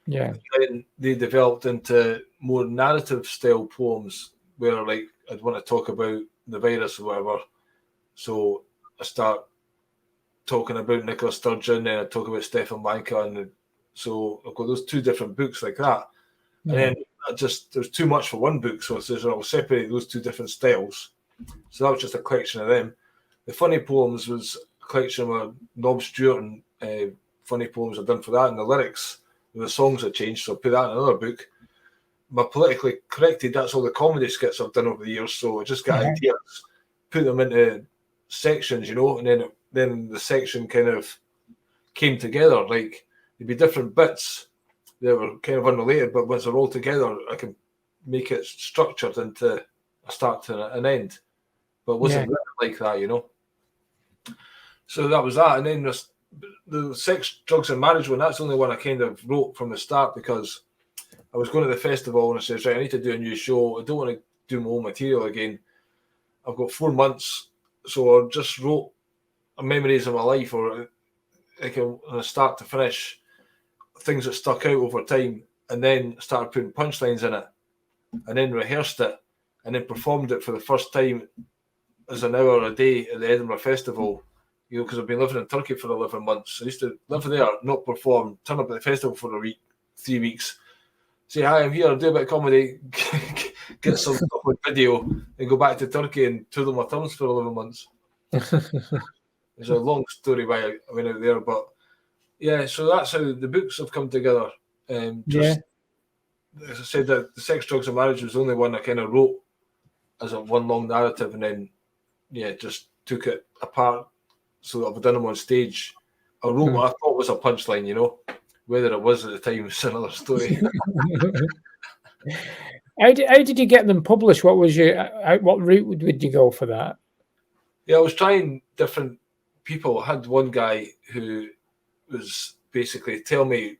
Yeah. And they developed into more narrative style poems where, like, I'd want to talk about the virus or whatever. So I start talking about Nicola Sturgeon, and I talk about Stefan Banka, and so I've got those two different books like that. Yeah. And then there's too much for one book, so I'll separate those two different styles. So that was just a collection of them. The funny poems was a collection of Nob Stewart and funny poems I've done for that, and the lyrics, the songs have changed, so I put that in another book. My politically corrected, that's all the comedy skits I've done over the years, so I just got ideas, put them into sections, and then the section kind of came together. Like, there'd be different bits that were kind of unrelated, but once they're all together, I can make it structured into a start to an end. But it wasn't written like that, So that was that. And then the Sex, Drugs and Marriage one, that's the only one I kind of wrote from the start, because I was going to the festival and I said, right, I need to do a new show. I don't want to do my own material again. I've got 4 months, so I just wrote memories of my life, or like a start to finish, things that stuck out over time, and then started putting punchlines in it, and then rehearsed it, and then performed it for the first time as an hour a day at the Edinburgh Festival, because I've been living in Turkey for 11 months. I used to live there, not perform, turn up at the festival for a week, 3 weeks, say, hi, I'm here, do a bit of comedy, get some stuff on video, and go back to Turkey and twiddle my thumbs for 11 months. It's a long story why I went out there, but yeah, so that's how the books have come together. As I said, that the Sex, Drugs and Marriage was the only one I kind of wrote as a one long narrative, and then just took it apart so that I've done them on stage. I wrote what I thought was a punchline, whether it was at the time is another story. How did you get them published? What route would you go for that? Yeah, I was trying different people. I had one guy who was basically tell me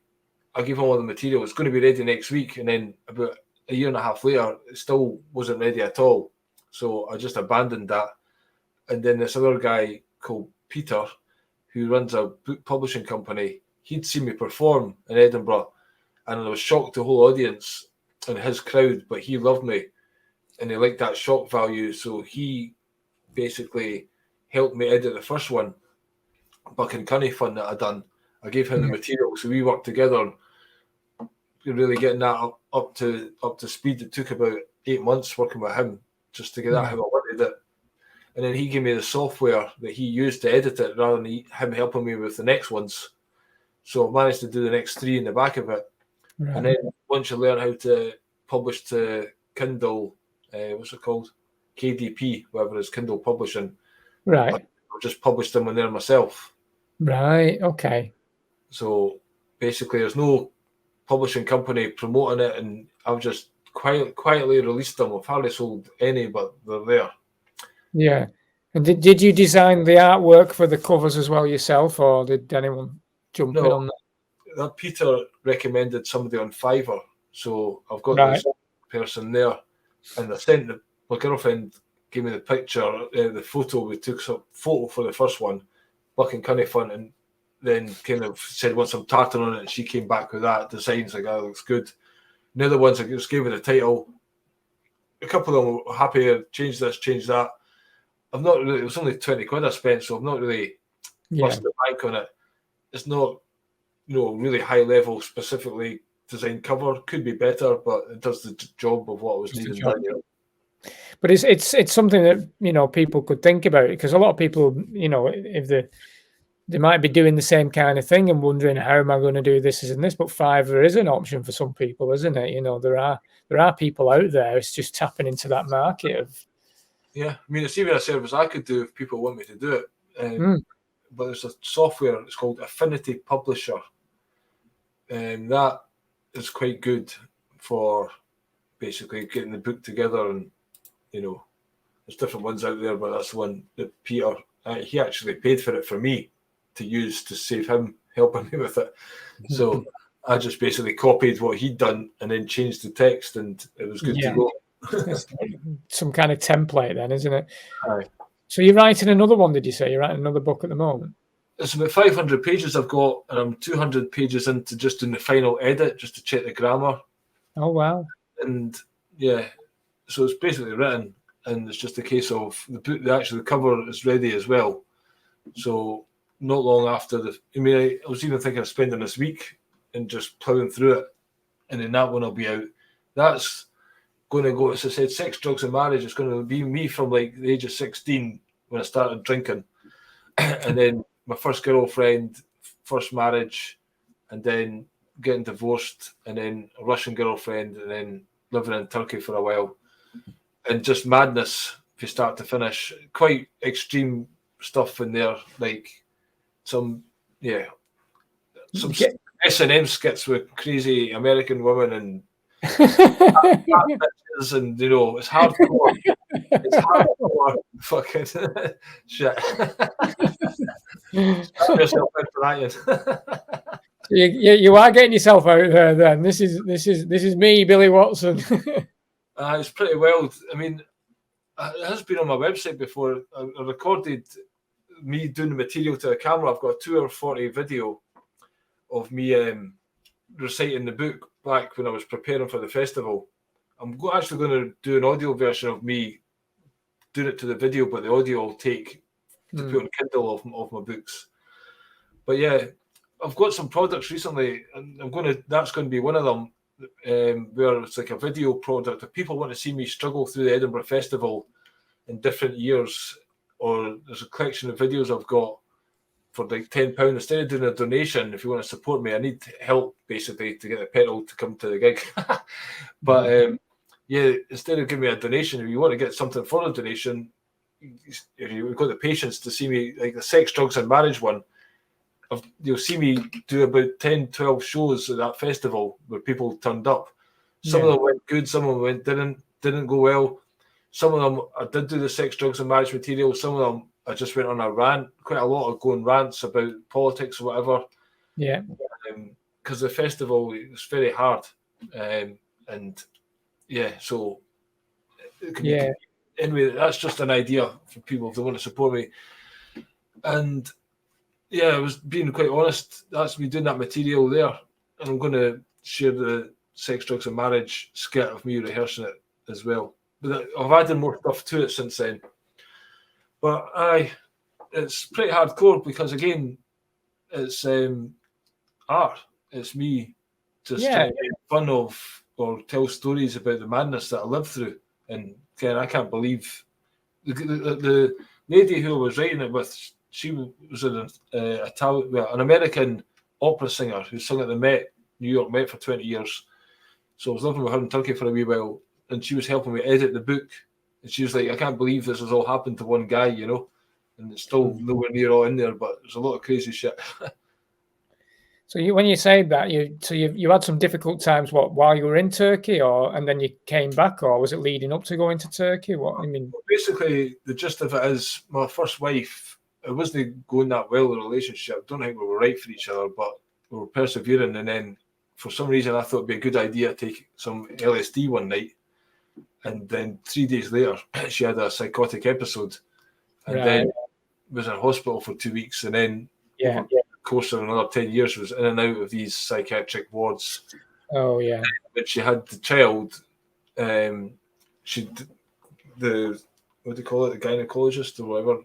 I gave him all the material. It's going to be ready next week. And then about a year and a half later, it still wasn't ready at all. So I just abandoned that. And then this other guy called Peter, who runs a book publishing company, he'd seen me perform in Edinburgh. And I was shocked, the whole audience and his crowd, but he loved me. And he liked that shock value. So he basically helped me edit the first one, Buck and Cunny Fun, that I done. I gave him the material, so we worked together, really getting that up to speed. It took about 8 months working with him just to get that how I wanted it. And then he gave me the software that he used to edit it rather than him helping me with the next ones. So I managed to do the next 3 in the back of it. Right. And then once you learn how to publish to Kindle, what's it called? KDP, whatever it is, Kindle Publishing. Right. I just published them in there myself. Right, okay. So basically there's no publishing company promoting it, and I've just quietly released them. I've hardly sold any, but they're there. Yeah. And did you design the artwork for the covers as well yourself, or did anyone jump in on that? Peter recommended somebody on Fiverr, so I've got this person there, and I sent my girlfriend gave me the picture, the photo. We took some photo for the first one, Buck and Cunny Fun, and then kind of said want some tartan on it, and she came back with that designs like that looks good. The other ones I just gave her the title. A couple of them were happy. Change this, change that. I've not really. It was only 20 quid I spent, so I've not really busted the bank on it. It's not, really high level, specifically designed cover. Could be better, but it does the job of what was needed done. But it's something that people could think about, because a lot of people, if they might be doing the same kind of thing and wondering, how am I going to do this and this? But Fiverr is an option for some people, isn't it? There are people out there. It's just tapping into that market of. Yeah, I mean, it's even a service I could do if people want me to do it. But there's a software. It's called Affinity Publisher, and that is quite good for basically getting the book together. And there's different ones out there, but that's the one that Peter he actually paid for it for me to use to save him helping me with it. So I just basically copied what he'd done and then changed the text, and it was good to go. Some kind of template then, isn't it? Aye. So you're writing another one, did you say? You're writing another book at the moment? It's about 500 pages I've got, and I'm 200 pages into just doing the final edit, just to check the grammar. Oh, wow. And yeah, so it's basically written, and it's just a case of the book, the cover is ready as well. So not long after I was even thinking of spending this week and just plowing through it, and then that one will be out. That's going to go, as I said, Sex, Drugs and Marriage. It's going to be me from like the age of 16 when I started drinking, and then my first girlfriend, first marriage, and then getting divorced, and then a Russian girlfriend, and then living in Turkey for a while, and just madness from start to finish. Quite extreme stuff in there, like some S&M skits with crazy American women and and it's hardcore. It's hardcore fucking shit. You are getting yourself out there then. This is me, Billy Watson. It's pretty wild. I mean, it has been on my website before. I recorded me doing the material to the camera. I've got a 2 hour 40 video of me reciting the book back when I was preparing for the festival. I'm actually going to do an audio version of me doing it to the video, but the audio will take to put on Kindle of my books. But yeah, I've got some products recently, and that's going to be one of them, where it's like a video product. If people want to see me struggle through the Edinburgh Festival in different years, or there's a collection of videos I've got for like £10. Instead of doing a donation, if you want to support me, I need help basically to get the petrol to come to the gig. But instead of giving me a donation, if you want to get something for a donation, if you've got the patience to see me, like the Sex, Drugs and Marriage one, you'll see me do about 10, 12 shows at that festival where people turned up. Some of them went good, some of them didn't go well. Some of them I did do the Sex, Drugs and Marriage material. Some of them I just went on a rant, quite a lot of going rants about politics or whatever. Yeah. because the festival was very hard, and yeah, so anyway, that's just an idea for people if they want to support me. And yeah, I was being quite honest. That's me doing that material there, and I'm going to share the Sex, Drugs and Marriage skit of me rehearsing it as well. But I've added more stuff to it since then. But it's pretty hardcore because again, it's art. It's me just trying to make fun of or tell stories about the madness that I lived through. And again, I can't believe the lady who I was writing it with. She was an American opera singer who sung at the Met, New York Met, for 20 years. So I was living with her in Turkey for a wee while, and she was helping me edit the book. And she was like, I can't believe this has all happened to one guy, you know? And it's still nowhere near all in there, but there's a lot of crazy shit. So when you say that, you had some difficult times, what, while you were in Turkey, and then you came back, or was it leading up to going to Turkey? What I mean, basically, the gist of it is my first wife, it wasn't going that well, the relationship. I don't think we were right for each other, but we were persevering. And then for some reason, I thought it'd be a good idea to take some LSD one night. And then 3 days later, she had a psychotic episode, and then was in hospital for 2 weeks. And then over the course of another 10 years, was in and out of these psychiatric wards. Oh, yeah. When she had the child, she the what do you call it, the gynecologist or whatever,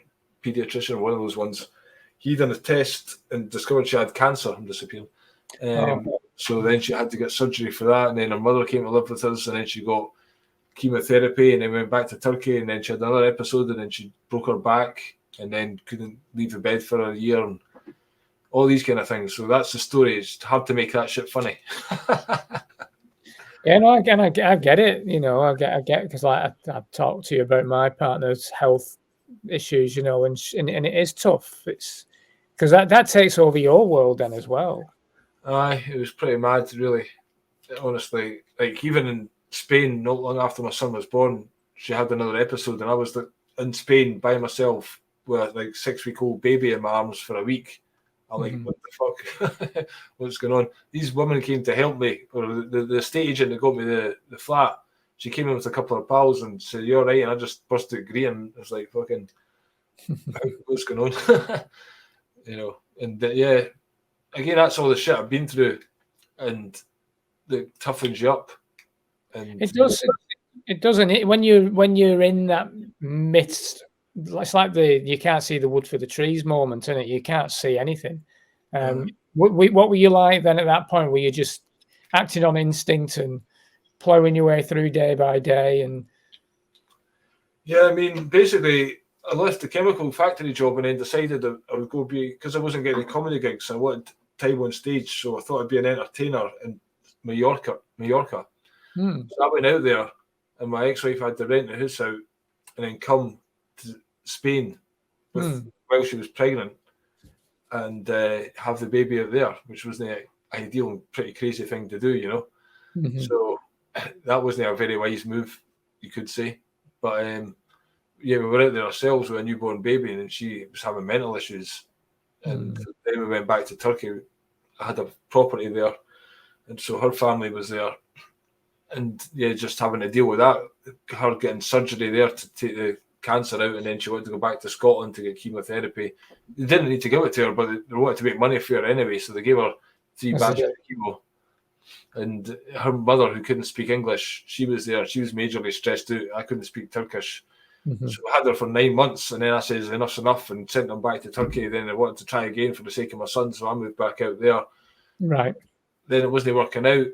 pediatrician, one of those ones, he done a test and discovered she had cancer and disappeared. So then she had to get surgery for that, and then her mother came to live with us, and then she got chemotherapy, and then went back to Turkey, and then she had another episode, and then she broke her back, and then couldn't leave the bed for a year, and all these kind of things. So that's the story. It's hard to make that shit funny. Yeah, no, again, I get it. You know, I get because I've talked to you about my partner's health issues, you know, and it is tough. It's because that takes over your world then as well. Aye, it was pretty mad, really. Honestly, like even in Spain, not long after my son was born, she had another episode, and I was in Spain by myself with a 6-week-old baby in my arms for a week. I'm like, what the fuck? What's going on? These women came to help me, or the estate agent that got me the flat. She came in with a couple of pals and said, "You're right," and I just burst out grin. I was like, "Fucking, what's going on?" You know, and yeah, again, that's all the shit I've been through, and it toughens you up. And it does. It doesn't. When you're in that midst. It's like you can't see the wood for the trees moment, isn't it? You can't see anything. What were you like then at that point? Were you just acting on instinct and plowing your way through day by day? And yeah, I mean, basically, I left the chemical factory job and then decided I would go because I wasn't getting comedy gigs. I wanted time on stage, so I thought I'd be an entertainer in Mallorca. So I went out there, and my ex-wife had to rent the house out and then come to Spain while she was pregnant and have the baby out there, which was the ideal and pretty crazy thing to do, you know. So that wasn't a very wise move, you could say. But yeah, we were out there ourselves with a newborn baby, and she was having mental issues. And then we went back to Turkey. I had a property there, and so her family was there. And yeah, just having to deal with that, her getting surgery there to take the cancer out, and then she wanted to go back to Scotland to get chemotherapy. They didn't need to give it to her, but they wanted to make money for her anyway, so they gave her 3 batches of chemo. And her mother, who couldn't speak English, she was there. She was majorly stressed out. I couldn't speak Turkish. So I had her for 9 months, and then I said, enough's enough, and sent them back to Turkey. Then I wanted to try again for the sake of my son, so I moved back out there. Right. Then it wasn't working out,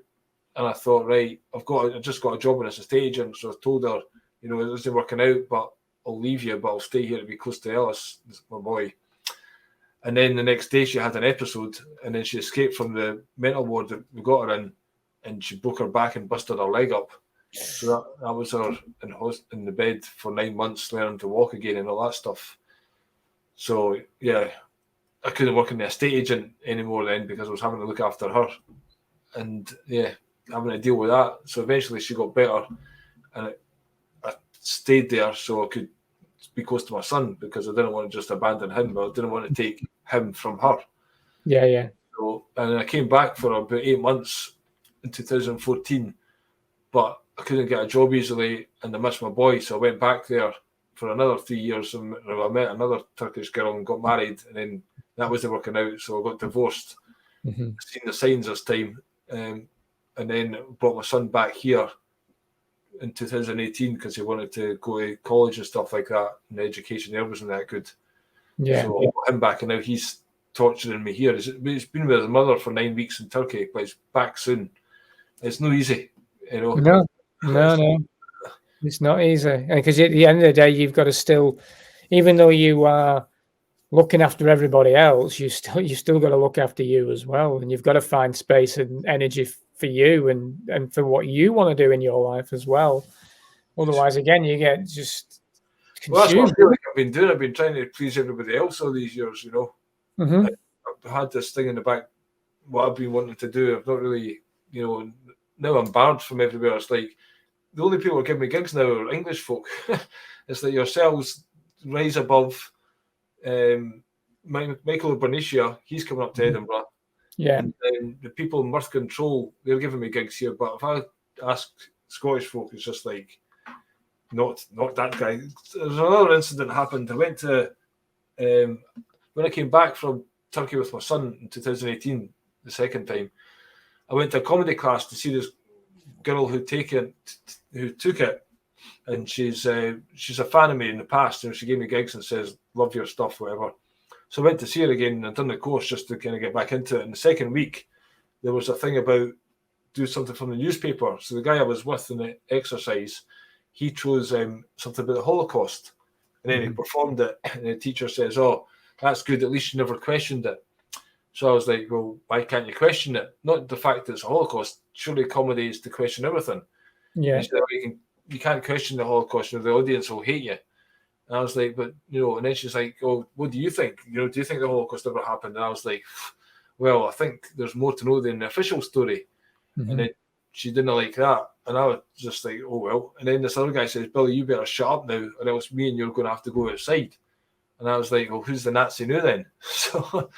and I thought, right, I just got a job in as a estate agent, so I told her, you know, it wasn't working out, but I'll leave you, but I'll stay here to be close to Ellis, my boy. And then the next day she had an episode, and then she escaped from the mental ward that we got her in, and she broke her back and busted her leg up. So that was her in the bed for 9 months, learning to walk again and all that stuff. So yeah, I couldn't work in the estate agent anymore then because I was having to look after her, and yeah, having to deal with that. So eventually she got better, and I stayed there so I could be close to my son because I didn't want to just abandon him, but I didn't want to take him from her. Yeah. So, and I came back for about 8 months in 2014, but I couldn't get a job easily, and I missed my boy, so I went back there for another 3 years, and I met another Turkish girl and got married, and then that wasn't working out, so I got divorced. Seen the signs this time, and then brought my son back here in 2018 because he wanted to go to college and stuff like that, and the education there wasn't that good. So I got him back, and now he's torturing me here. He's been with his mother for 9 weeks in Turkey, but he's back soon. It's no easy, you know. No. It's not easy, because at the end of the day, you've got to still, even though you are looking after everybody else, you still got to look after you as well, and you've got to find space and energy for you and for what you want to do in your life as well. Otherwise, again, you get just consumed. Well, that's what I feel like I've been doing. I've been trying to please everybody else all these years, you know. I've had this thing in the back, what I've been wanting to do. I've not really, you know, now I'm barred from everywhere. It's like the only people who give me gigs now are English folk. It's like yourselves rise above. Michael Bernicia, he's coming up to Edinburgh. And then the people in Mirth Control, they're giving me gigs here. But if I ask Scottish folk, it's just like, not that guy. There's another incident happened. I went to, when I came back from Turkey with my son in 2018, the second time, I went to a comedy class to see this girl who took it, and she's a fan of me in the past, and she gave me gigs and says, love your stuff, whatever. So I went to see her again, and I'd done the course just to kind of get back into it. In the second week, there was a thing about do something from the newspaper. So the guy I was with in the exercise, he chose something about the Holocaust, and then he performed it, and the teacher says, oh, that's good, at least you never questioned it. So I was like, well, why can't you question it? Not the fact that it's a Holocaust. Surely comedy is to question everything. Yeah. Said, you can't question the Holocaust, or the audience will hate you. And I was like, but, you know, and then she's like, oh, what do you think? You know, do you think the Holocaust ever happened? And I was like, well, I think there's more to know than the official story. And then she didn't like that. And I was just like, oh, well. And then this other guy says, Billy, you better shut up now, or else me and you're going to have to go outside. And I was like, well, who's the Nazi now then? So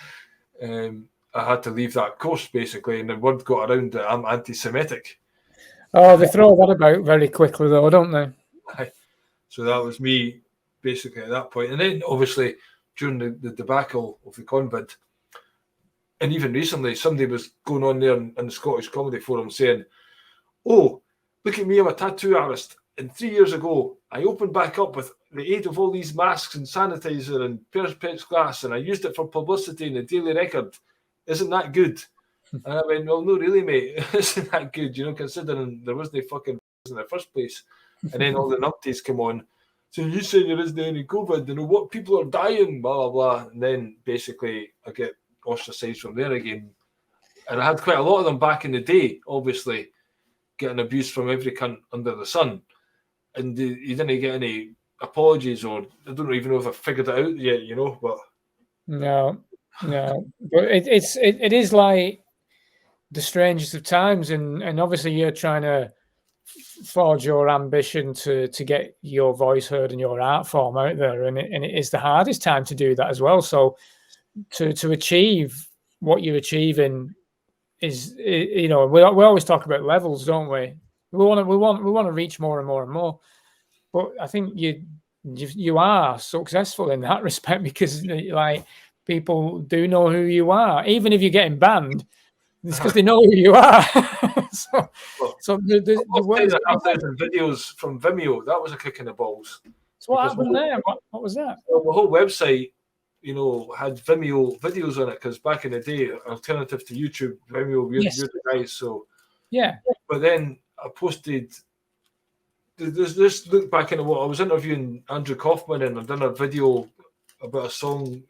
I had to leave that course, basically, and the word got around that I'm anti-Semitic. Oh, they throw that about very quickly, though, don't they? So that was me, basically, at that point. And then, obviously, during the debacle of the Convid, and even recently, somebody was going on there in the Scottish Comedy Forum saying, oh, look at me, I'm a tattoo artist. And 3 years ago, I opened back up with the aid of all these masks and sanitizer and perspex glass, and I used it for publicity in the Daily Record. Isn't that good? And I went, well, no, really, mate. Isn't that good? You know, considering there wasn't fucking in the first place. And then all the numpties come on. So you saying there isn't any COVID, you know, what people are dying, blah, blah, blah. And then basically I get ostracized from there again. And I had quite a lot of them back in the day, obviously, getting abuse from every cunt under the sun. And you didn't get any apologies, or I don't even know if I figured it out yet, you know, but no, but it is like the strangest of times, and obviously you're trying to forge your ambition to get your voice heard and your art form out there, and it is the hardest time to do that as well. So to achieve what you're achieving is, you know, we always talk about levels, don't we? We want to reach more and more and more. But I think you are successful in that respect, because like people do know who you are, even if you're getting banned. It's because they know who you are. so the 10,500 videos from Vimeo, that was a kick in the balls. So what happened there? What was that? Well, the whole website, you know, had Vimeo videos on it, because back in the day, alternative to YouTube, Vimeo, you're the guys. So yeah. But then I posted. There's this look back into what I was interviewing Andrew Kaufman, and I've done a video about a song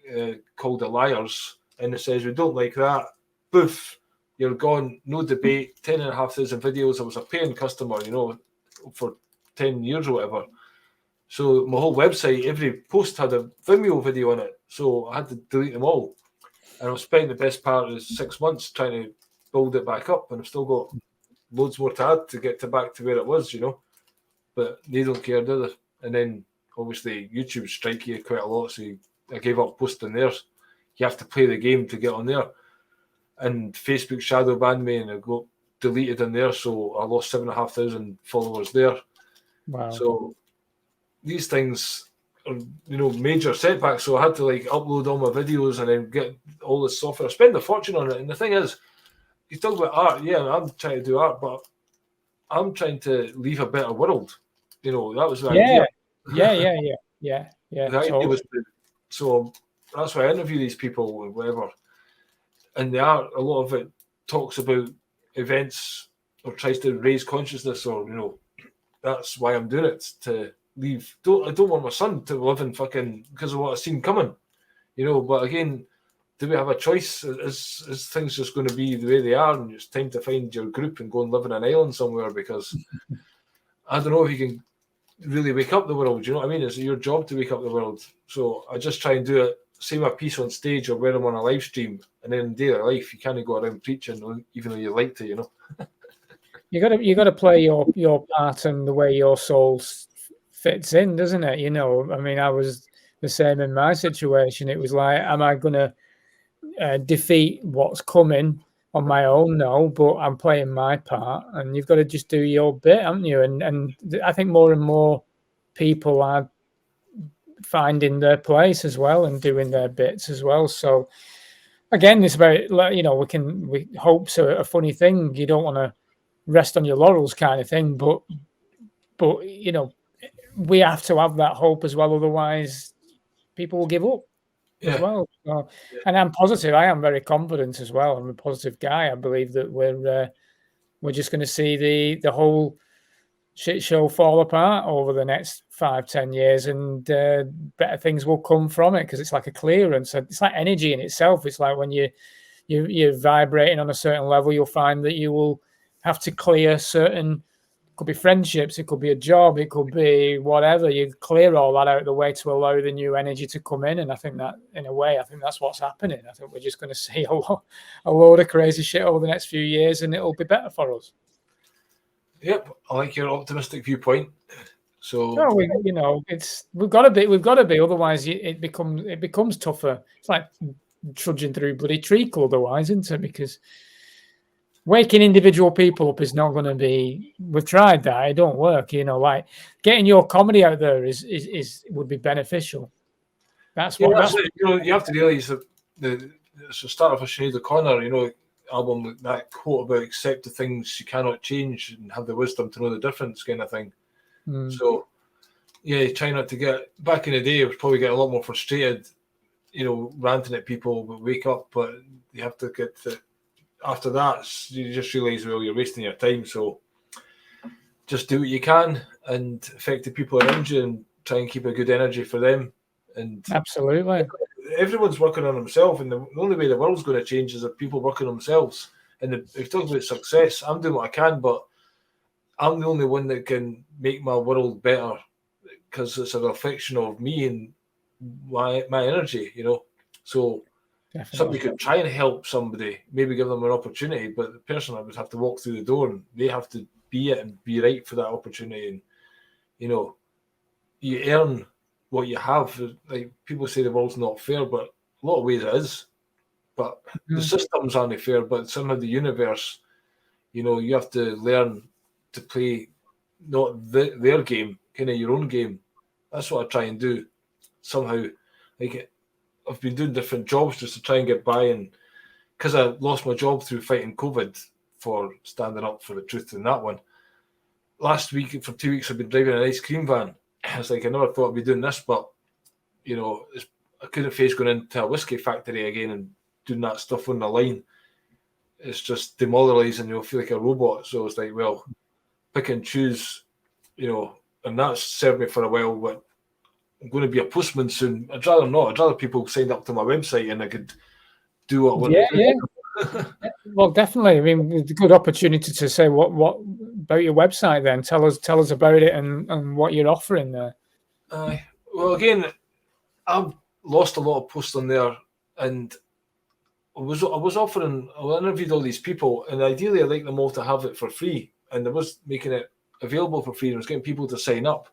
called The Liars, and it says, we don't like that. Boof, you're gone, no debate. 10,500 videos. I was a paying customer, you know, for 10 years or whatever. So my whole website, every post had a Vimeo video on it. So I had to delete them all. And I've spent the best part of 6 months trying to build it back up, and I've still got loads more to add to get back to where it was, you know. But they don't care, do they? And then obviously YouTube strike you quite a lot, so I gave up posting theirs. You have to play the game to get on there. and Facebook shadow banned me, and I got deleted in there, so I lost 7,500 followers there. Wow. So these things are, major setbacks. So I had to upload all my videos and then get all the software. I spend a fortune on it. And the thing is, you talk about art. Yeah, I'm trying to do art, but I'm trying to leave a better world. That was the idea. Yeah. The idea was so that's why I interview these people or whatever. And the art, a lot of it talks about events or tries to raise consciousness, or that's why I'm doing it, to leave. I don't want my son to live in fucking because of what I've seen coming, But again, do we have a choice? Is things just going to be the way they are, and it's time to find your group and go and live in an island somewhere? Because I don't know if you can really wake up the world. You know what I mean? It's your job to wake up the world. So I just try and do it. Say my piece on stage or when I'm on a live stream, and then in daily life you can't go around preaching, even though you like to. You got to play your part and the way your soul fits in, doesn't it? I mean, I was the same in my situation. It was like, am I going to defeat what's coming on my own? No, but I'm playing my part, and you've got to just do your bit, haven't you? And I think more and more people are finding their place as well and doing their bits as well. So again, it's about, we hope's a funny thing. You don't want to rest on your laurels kind of thing, but we have to have that hope as well, otherwise people will give up as well. So, and I'm positive. I am very confident as well. I'm a positive guy. I believe that we're just going to see the whole shit show fall apart over the next 5-10 years, and better things will come from it, because it's like a clearance. It's like energy in itself. It's like when you're vibrating on a certain level, you'll find that you will have to clear certain, could be friendships, it could be a job, it could be whatever. You clear all that out of the way to allow the new energy to come in. And I think that, in a way, that's what's happening. I think we're just going to see a load of crazy shit over the next few years, and it'll be better for us. Yep, I like your optimistic viewpoint. So we've got to be. Otherwise, it becomes tougher. It's like trudging through bloody treacle, otherwise, isn't it? Because waking individual people up is not going to be. We've tried that; it don't work. Like getting your comedy out there would be beneficial. That's what. That's it. You have to realise that it's the start of a Sinead O'Connor, album, that quote about accept the things you cannot change and have the wisdom to know the difference, kind of thing. So, yeah, try not to get. Back in the day, I was probably get a lot more frustrated, ranting at people, but wake up. But you have to get to. After that, you just realise, well, you're wasting your time. So just do what you can and affect the people around you and try and keep a good energy for them. And absolutely, everyone's working on themselves, and the only way the world's going to change is if people work on themselves. And if you talk about success, I'm doing what I can, but I'm the only one that can make my world better, because it's a reflection of me and my energy, So definitely. Somebody could try and help somebody, maybe give them an opportunity, but the person would have to walk through the door, and they have to be it and be right for that opportunity. And you earn what you have. Like people say the world's not fair, but a lot of ways it is. But the systems aren't fair, but somehow the universe, you have to learn to play not their game, kind of your own game. That's what I try and do. Somehow, I've been doing different jobs just to try and get by, and because I lost my job through fighting COVID for standing up for the truth in that one. Last week, for 2 weeks, I've been driving an ice cream van. It's like I never thought I'd be doing this, but I couldn't face going into a whiskey factory again and doing that stuff on the line. It's just demoralising. You'll feel like a robot. So it's like, well, pick and choose, and that's served me for a while. But I'm going to be a postman soon. I'd rather not. I'd rather people signed up to my website and I could do what I want to do. Yeah. Well, definitely. I mean, it's a good opportunity to say what about your website then. Tell us about it and what you're offering there. Well, again, I've lost a lot of posts on there, and I interviewed all these people, and ideally I'd like them all to have it for free, and I was making it available for free, and I was getting people to sign up,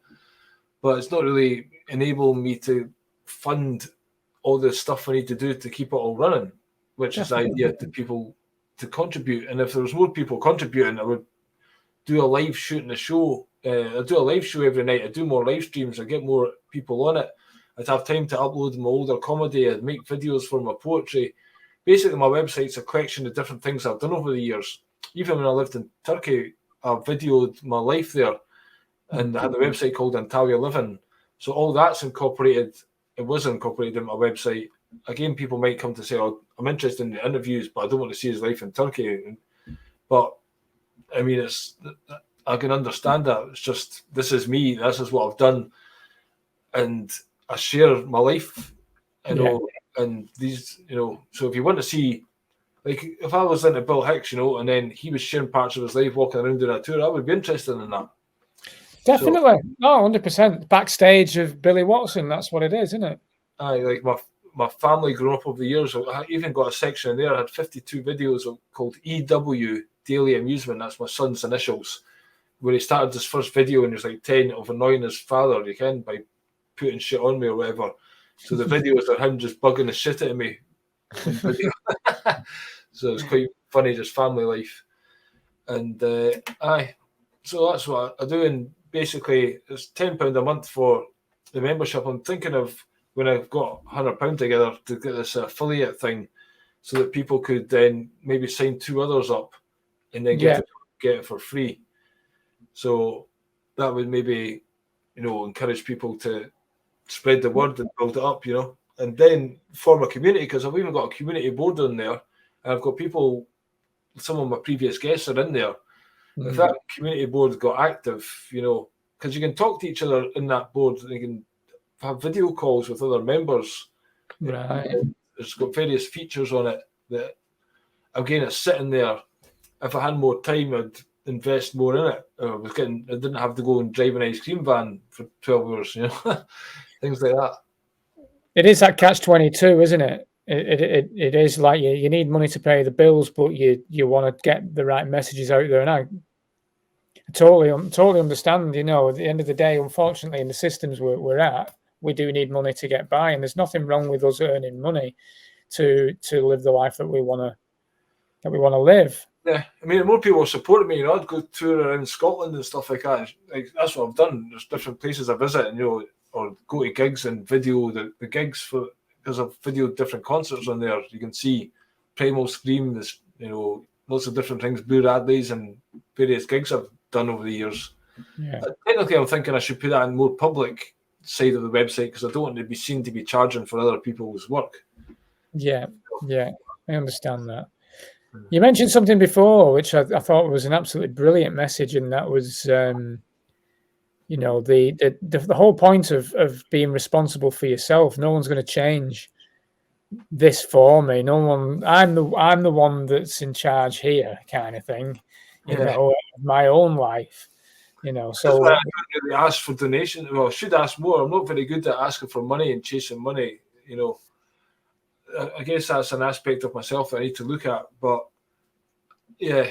but it's not really enabling me to fund all the stuff I need to do to keep it all running. which is the idea to people to contribute. And if there was more people contributing, I would do a live shoot in the show. I do a live show every night. I do more live streams. I get more people on it. I'd have time to upload my older comedy. I'd make videos for my poetry. Basically, my website's a collection of different things I've done over the years. Even when I lived in Turkey, I videoed my life there, and I had a website called Antalya Living. So all that's incorporated. It was incorporated in my website. Again, people might come to say, "Oh, I'm interested in the interviews, but I don't want to see his life in Turkey." But I mean, I can understand that. It's just, this is me. This is what I've done, and I share my life. You know, and these, you know. So if you want to see, like, if I was into Bill Hicks, you know, and then he was sharing parts of his life, walking around doing a tour, I would be interested in that. Definitely. Oh, 100%. Backstage of Billy Watson. That's what it is, isn't it? Like my family growing up over the years, I even got a section in there. I had 52 videos called EW, Daily Amusement. That's my son's initials, where he started his first video when he was like 10 of annoying his father, you can, by putting shit on me or whatever. So the videos are him just bugging the shit out of me on video. So it's quite funny, just family life. And so that's what I do. And basically, it's £10 a month for the membership. I'm thinking of, when I've got £100 together, to get this affiliate thing, so that people could then maybe sign 2 others up and then get it for free. So that would maybe, you know, encourage people to spread the word and build it up, you know, and then form a community, because I've even got a community board on there, and I've got people, some of my previous guests are in there. If that community board got active, you know, because you can talk to each other in that board, and you can have video calls with other members. Right. It's got various features on it that, again, it's sitting there. If I had more time, I'd invest more in it. I didn't have to go and drive an ice cream van for 12 hours, you know, things like that. It is that catch-22, isn't it? It is like you need money to pay the bills, but you want to get the right messages out there. And I totally understand. You know, at the end of the day, unfortunately, in the systems we're at, we do need money to get by, and there's nothing wrong with us earning money to live the life that we want to live. Yeah, I mean, more people supported me. You know, I'd go tour around Scotland and stuff like that. Like, that's what I've done. There's different places I visit, and, you know, or go to gigs and video the gigs, because I've videoed different concerts on there. You can see Primal Scream. There's, you know, lots of different things, Blue Radleys, and various gigs I've done over the years. Yeah. Technically, I'm thinking I should put that in more public side of the website, because I don't want to be seen to be charging for other people's work. Yeah, I understand that. You mentioned something before, which I thought was an absolutely brilliant message, and that was, you know, the whole point of being responsible for yourself. No one's going to change this for me. No one. I'm the one that's in charge here, kind of thing. You know, my own life. You know, so that's why I don't really ask for donations. Well, I should ask more. I'm not very good at asking for money and chasing money. You know, I guess that's an aspect of myself that I need to look at. But yeah,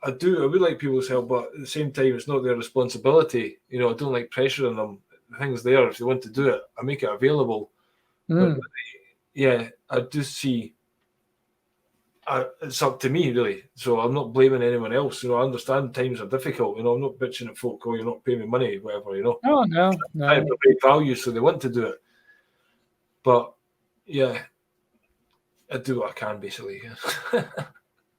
I would like people's help, but at the same time, it's not their responsibility. You know, I don't like pressuring them. The thing's there. If they want to do it, I make it available. But yeah, I do see it's up to me, really. So I'm not blaming anyone else. You know, I understand times are difficult. You know, I'm not bitching at folk, "Oh, you're not paying me money," whatever, you know. Oh, no. I provide value, so they want to do it. But yeah, I do what I can, basically.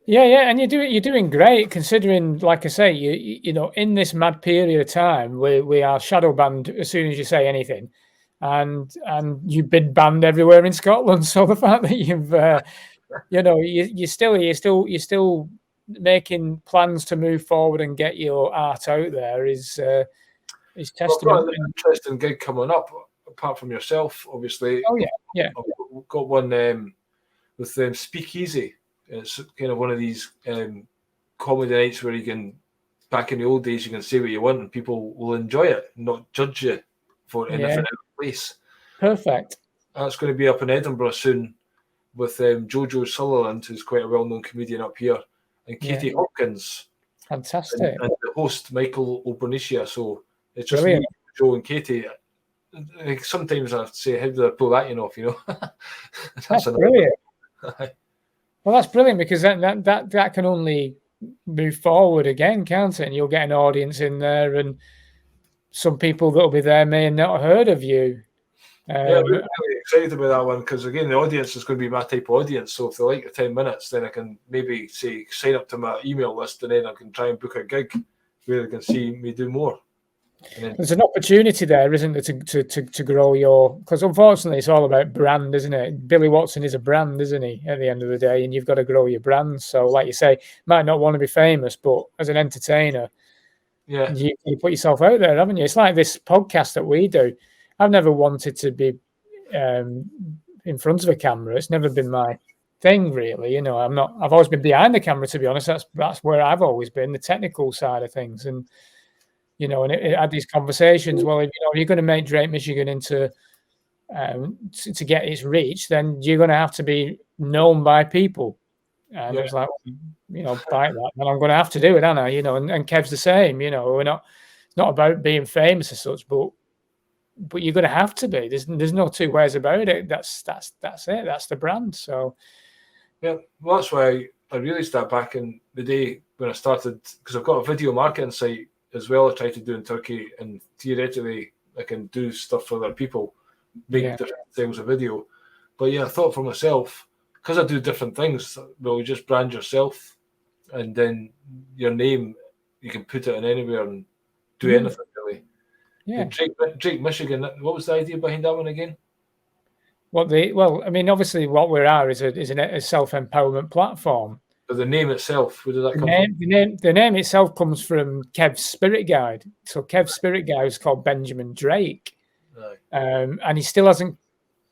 Yeah, and you're doing great, considering, like I say, you know, in this mad period of time, we are shadow banned as soon as you say anything, and you've been banned everywhere in Scotland. So the fact that you've, you know, you're still making plans to move forward and get your art out there is testament. Well, I've got an interesting gig coming up, apart from yourself, obviously. Oh yeah. I've got one with Speakeasy. It's kind of one of these comedy nights where you can, back in the old days, you can say what you want and people will enjoy it, not judge you for anything out of place. Perfect. That's going to be up in Edinburgh soon with Jojo Sutherland, who's quite a well-known comedian up here, and Katie Hopkins. Fantastic. And the host, Michael Obernicia. So it's just Brilliant. me, Joe, and Katie. Like, sometimes I say, how do I pull that in off, you know? That's brilliant. Well, that's brilliant, because that can only move forward again, can't it? And you'll get an audience in there, and some people that'll be there may not have heard of you. Yeah, we're really excited about that one, because again, the audience is going to be my type of audience. So if they like the 10 minutes, then I can maybe say sign up to my email list, and then I can try and book a gig where they can see me do more. There's an opportunity there, isn't there, to grow your, because unfortunately it's all about brand, isn't it? Billy Watson is a brand, isn't he, at the end of the day, and you've got to grow your brand. So like you say, might not want to be famous, but as an entertainer, yeah, you put yourself out there, haven't you? It's like this podcast that we do. I've never wanted to be in front of a camera. It's never been my thing, really. You know, I've always been behind the camera, to be honest. That's where I've always been, the technical side of things. And you know, and it had these conversations. Well, if you're going to make Drake, Michigan into to get its reach, then you're going to have to be known by people. And I was like, you know, bite that, and I'm going to have to do it, aren't I? You know, and Kev's the same. You know, it's not about being famous as such, but you're going to have to be. There's no two ways about it. That's it. That's the brand. So yeah, well, that's why I realised that back in the day when I started, because I've got a video marketing site as well. I try to do in Turkey, and theoretically I can do stuff for other people, make different things of video. But yeah, I thought for myself, because I do different things, well, you just brand yourself, and then your name, you can put it in anywhere and do anything really. Yeah. Drake, Michigan. What was the idea behind that one again? Well, I mean, obviously, what we are is a self-empowerment platform. But the name itself, where did that come from? The name itself comes from Kev's spirit guide. So Kev's spirit guide is called Benjamin Drake, and he still hasn't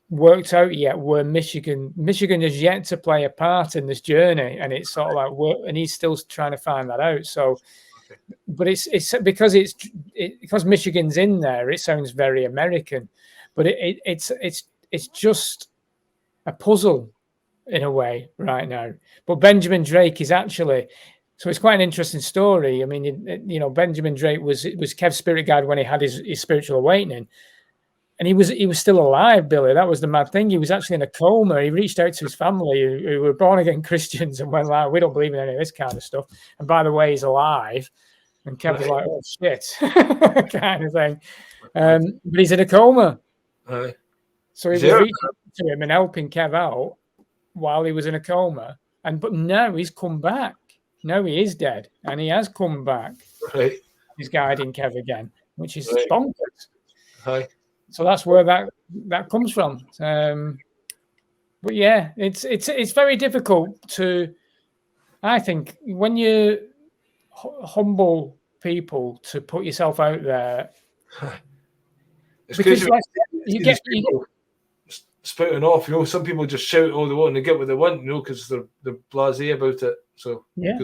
worked out yet where Michigan has yet to play a part in this journey, and it's sort of like and he's still trying to find that out. So, but it's because Michigan's in there, it sounds very American, but it's just a puzzle in a way right now. But Benjamin Drake is actually, so it's quite an interesting story. I mean, you know, Benjamin Drake was Kev's spirit guide when he had his spiritual awakening, and he was still alive, Billy. That was the mad thing. He was actually in a coma. He reached out to his family who were born again Christians and went like, we don't believe in any of this kind of stuff. And by the way, he's alive. And Kev was like, oh shit, kind of thing. But he's in a coma. So he was reaching out to him and helping Kev out while he was in a coma, but now he's come back. Now he is dead, and he has come back. Right. He's guiding Kev again, which is bonkers. Right. So that's where that comes from. But yeah, it's very difficult to, I think, when you humble people, to put yourself out there. It's because you get people spouting off, you know. Some people just shout all they want and they get what they want, you know, because they're blasé about it. So yeah.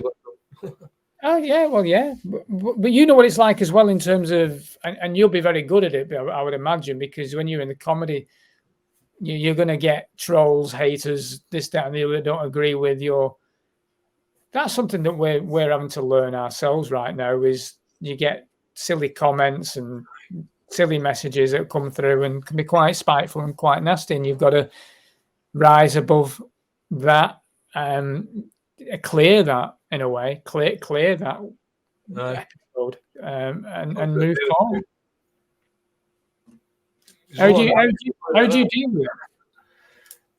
Oh yeah, well yeah, but you know what it's like as well in terms of, and you'll be very good at it, I would imagine, because when you're in the comedy, you're going to get trolls, haters, this, that, and the other don't agree with your. That's something that we're having to learn ourselves right now. Is you get silly comments and silly messages that come through and can be quite spiteful and quite nasty, and you've got to rise above that, clear that in a way, clear that episode, and move forward. How do you deal with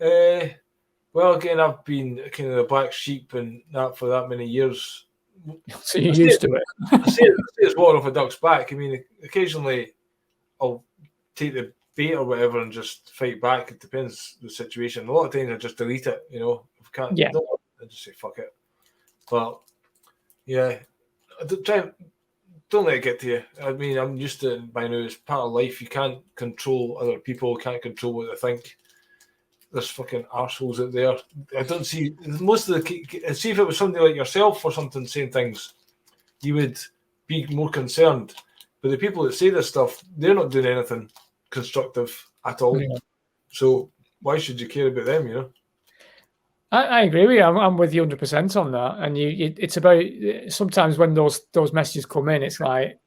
it? Well, again, I've been kind of the black sheep and that for that many years. So you're used to it. I say it's water off a duck's back. I mean, occasionally I'll take the bait or whatever and just fight back. It depends the situation. A lot of times I just delete it, you know. If I can't, I just say fuck it. But yeah, don't let it get to you. I mean, I'm used to it by now. It's part of life. You can't control other people. Can't control what they think. There's fucking arseholes out there. I don't see most of the. See if it was somebody like yourself or something saying things, you would be more concerned. But the people that say this stuff, they're not doing anything constructive at all. Yeah. So why should you care about them? You know. I agree with you. I'm with you 100% on that. And it's about sometimes when those messages come in, it's like,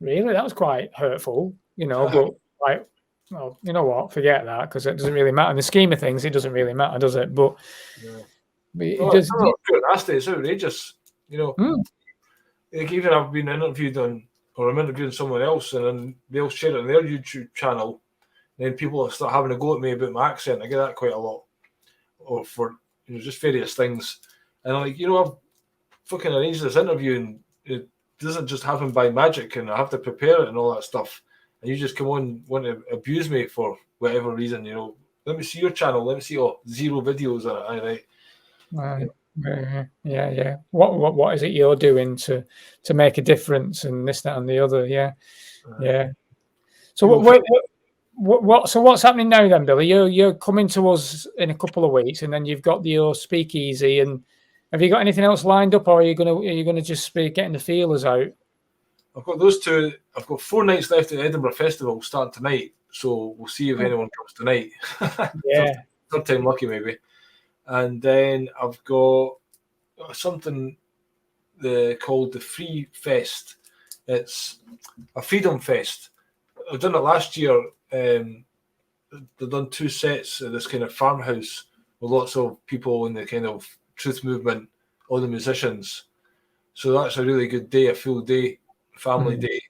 really, that was quite hurtful, you know. But like, well, you know what? Forget that, because it doesn't really matter in the scheme of things. It doesn't really matter, does it? But It's pure nasty. It's outrageous. You know, like even I've been interviewed on, or I'm interviewing someone else, and then they'll share it on their YouTube channel. And then people will start having a go at me about my accent. I get that quite a lot, or for just various things. And I'm like, I've fucking arranged this interview, and it doesn't just happen by magic, and I have to prepare it and all that stuff. And you just come on, want to abuse me for whatever reason, Let me see your channel. Let me see 0 videos on it. Yeah. What is it you're doing to make a difference, and this, that, and the other? Yeah. So what's happening now then, Billy? You're coming to us in a couple of weeks, and then you've got your speakeasy. And have you got anything else lined up, or are you gonna just be getting the feelers out? I've got those two. I've got 4 nights left at the Edinburgh Festival starting tonight, so we'll see if anyone comes tonight. Yeah, third time lucky maybe. And then I've got something called the Free Fest. It's a freedom fest. I've done it last year. They've done 2 sets at this kind of farmhouse with lots of people in the kind of truth movement, all the musicians. So that's a really good day, a full day, family day.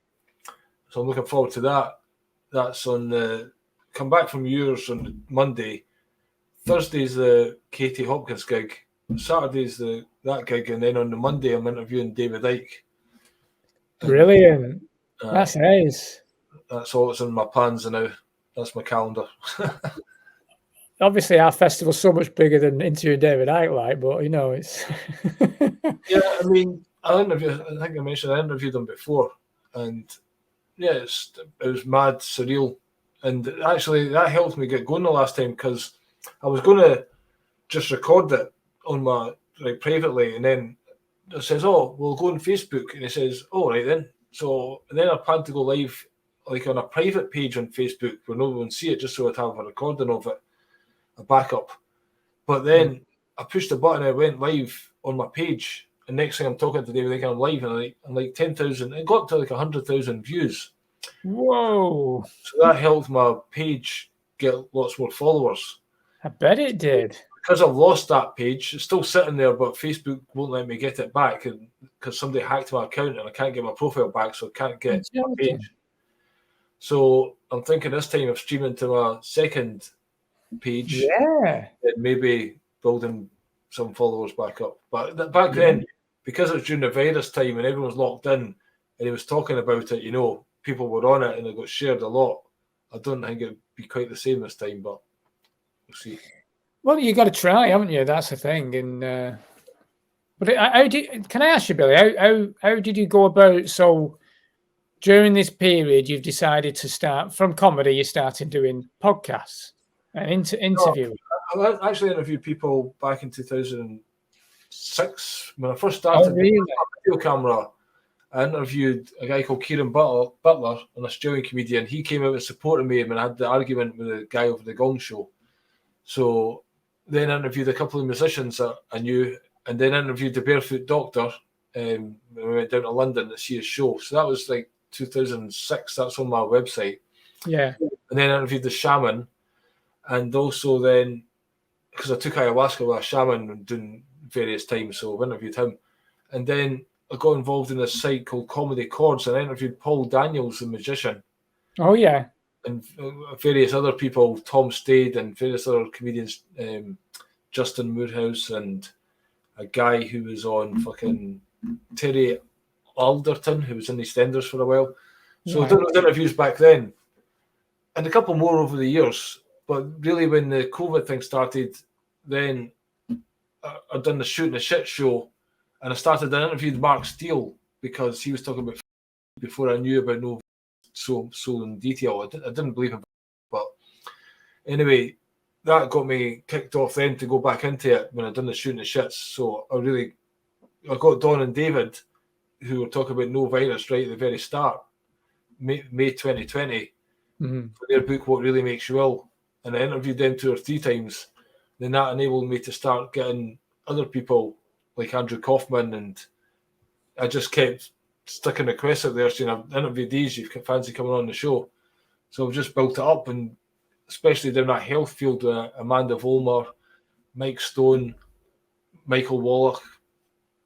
So I'm looking forward to that. That's on come back from yours on Monday. Thursday's the Katie Hopkins gig. Saturday's that gig, and then on the Monday I'm interviewing David Icke. Brilliant. That's nice. That's all that's in my plans now. That's my calendar. Obviously, our festival's so much bigger than interviewing David Icke, but it's. Yeah, I mean, I think I mentioned I interviewed him before, and yeah, it was mad, surreal, and actually that helped me get going the last time, because I was going to just record it on my privately, and then it says, "Oh, we'll go on Facebook," and it says, "Oh, right then." So and then I plan to go live on a private page on Facebook where no one will see it, just so I'd have a recording of it, a backup. But then I pushed the button and I went live on my page, and next thing I'm talking to David, I'm live, and I'm like 10,000. It got to 100,000 views. Whoa! So that helped my page get lots more followers. I bet it did. Because I've lost that page, it's still sitting there, but Facebook won't let me get it back because somebody hacked my account and I can't get my profile back, so I can't get my page. So I'm thinking this time of streaming to my second page, and maybe building some followers back up. But back then, because it was during the virus time and everyone was locked in and he was talking about it, people were on it and it got shared a lot. I don't think it'd be quite the same this time, but we'll see. Well, you got to try, haven't you? That's the thing. And but can I ask you, Billy, how did you go about? So during this period, you've decided to start from comedy. You started doing podcasts and interviewing. I actually interviewed people back in 2006 when I first started. Oh, really? A video camera. I interviewed a guy called Kieran Butler, an Australian comedian. He came out and supported me when I had the argument with the guy over the Gong Show. So then I interviewed a couple of musicians that I knew, and then interviewed the Barefoot Doctor when we went down to London to see his show. So that was like 2006. That's on my website. Yeah. And then I interviewed the shaman, and also then, because I took ayahuasca with a shaman doing various times, so I interviewed him. And then I got involved in a site called Comedy Chords, and I interviewed Paul Daniels, the magician. Oh, yeah. And various other people, Tom Stade and various other comedians, Justin Moorhouse, and a guy who was on fucking Terry Alderton, who was in EastEnders for a while. So I did those interviews back then, and a couple more over the years. But really, when the COVID thing started, then I'd done the Shooting the Shit show, and I started an interview with Mark Steele because he was talking about before I knew about no so in detail. I didn't believe him, but anyway, that got me kicked off then to go back into it when I'd done the Shooting the Shits. So I got Don and David, who were talking about no virus right at the very start, May 2020, for their book What Really Makes You Ill, and I interviewed them 2 or 3 times. Then that enabled me to start getting other people like Andrew Kaufman, and I just kept sticking requests out there saying, I've interviewed these, you've fancy coming on the show. So I've just built it up, and especially down that health field, Amanda Vollmer, Mike Stone, Michael Wallach,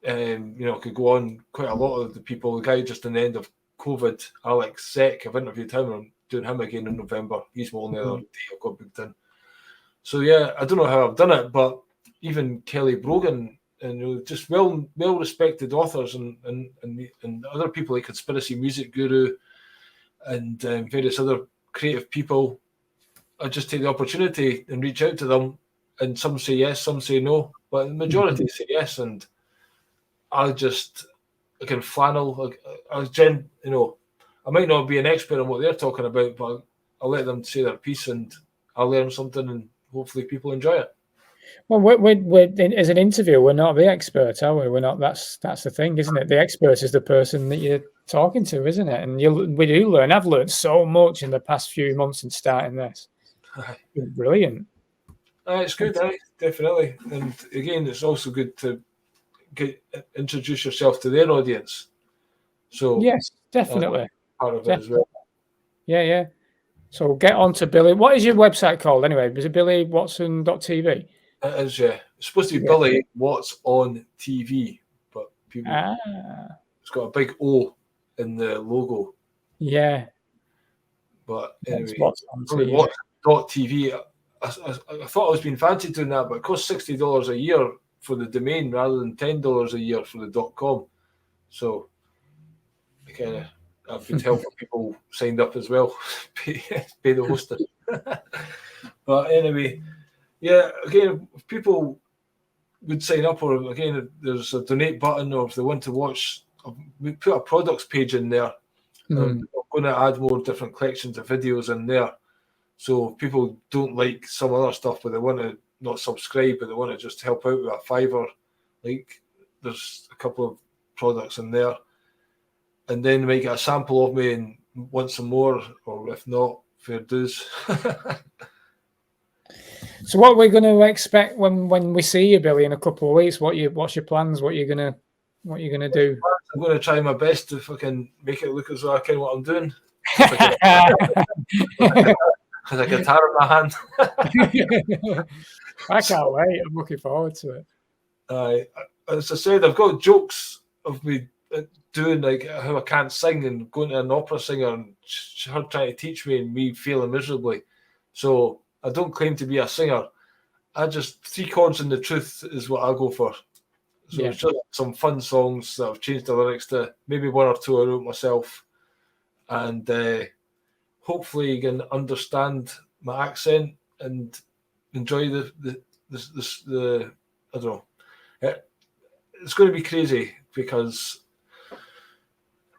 could go on quite a lot of the people. The guy just in the end of COVID, Alex Seck, I've interviewed him. I'm doing him again in November. He's one the other day I've got booked in. So yeah, I don't know how I've done it, but even Kelly Brogan and just well respected authors and other people like Conspiracy Music Guru and various other creative people. I just take the opportunity and reach out to them, and some say yes, some say no, but the majority say yes, and I can flannel. I might not be an expert on what they're talking about, but I'll let them say their piece, and I'll learn something, and hopefully people enjoy it. Well, we're as an interviewer, we're not the expert, are we? We're not. That's the thing, isn't it? The expert is the person that you're talking to, isn't it? And we do learn. I've learned so much in the past few months in starting this. It's brilliant. It's good, definitely. And again, it's also good to introduce yourself to their audience. So yes, definitely. Part of it as well. Yeah. So get on to Billy. What is your website called anyway? Is it billywatson.tv? It is, yeah. It's supposed to be Billy What's on TV, but people it's got a big O in the logo. Yeah. But anyway, What's on TV. .tv. I thought I was being fancy doing that, but it costs $60 a year for the domain rather than $10 a year for the .com. So I've been helping people signed up as well, pay the hosting. But anyway, yeah, again, if people would sign up, or again, there's a donate button, or if they want to watch, we put a products page in there. I'm going to add more different collections of videos in there. So if people don't like some other stuff, but they want to not subscribe, but they want to just help out with a $5, like there's a couple of products in there. And then they might get a sample of me and want some more, or if not, fair dues. So what we're going to expect when we see you, Billy, in a couple of weeks? What's your plans? What you're gonna do? I'm going to try my best to fucking make it look as though I know what I'm doing. Has a guitar in my hand. I can't wait. I'm looking forward to it. As I said, I've got jokes of me doing like how I can't sing and going to an opera singer and her trying to teach me and me feeling miserably. So I don't claim to be a singer. I just 3 chords in the truth is what I go for. So it's just some fun songs that I've changed the lyrics to. Maybe 1 or 2 I wrote myself, and hopefully you can understand my accent and enjoy the I don't know. It's going to be crazy because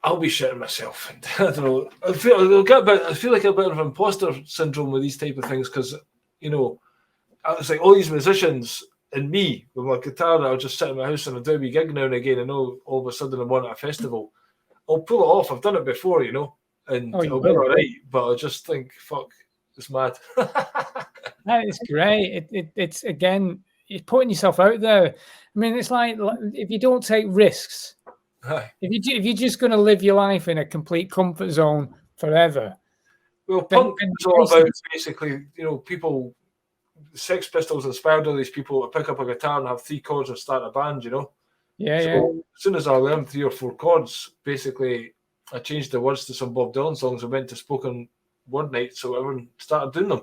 I'll be shitting myself. I don't know. I feel like a bit of imposter syndrome with these type of things because, it's like all these musicians and me with my guitar, I'll just sit in my house and I'll do a wee gig now and again. I know all of a sudden I'm on at a festival. I'll pull it off. I've done it before, and I'll be all right. But I just think, fuck, it's mad. That is great. It's again, you're putting yourself out there. I mean, it's like if you don't take risks, if you're just going to live your life in a complete comfort zone forever. Well, punk is all about basically, people, Sex Pistols inspired all these people to pick up a guitar and have 3 chords and start a band, Yeah, so as soon as I learned 3 or 4 chords, basically, I changed the words to some Bob Dylan songs and went to spoken word nights, so everyone started doing them.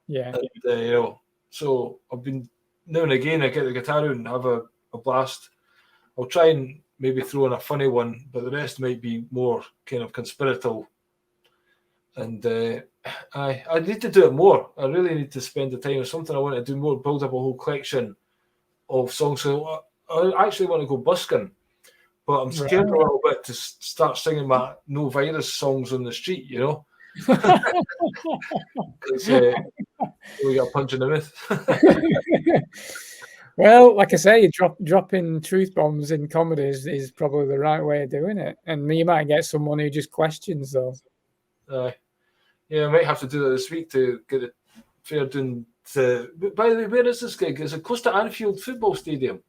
Yeah. And, so I've been, now and again, I get the guitar out and have a blast. I'll try and maybe throw in a funny one, but the rest might be more kind of conspiratorial. And I need to do it more. I really need to spend the time. It's something I want to do more, build up a whole collection of songs. So I actually want to go busking, but I'm scared a little bit to start singing my no virus songs on the street, Because we got a punch in the mouth. Well, like I say, dropping truth bombs in comedy is probably the right way of doing it. And you might get someone who just questions, though. Yeah, I might have to do that this week to get it fair doing. By the way, where is this gig? Is it close to Anfield Football Stadium?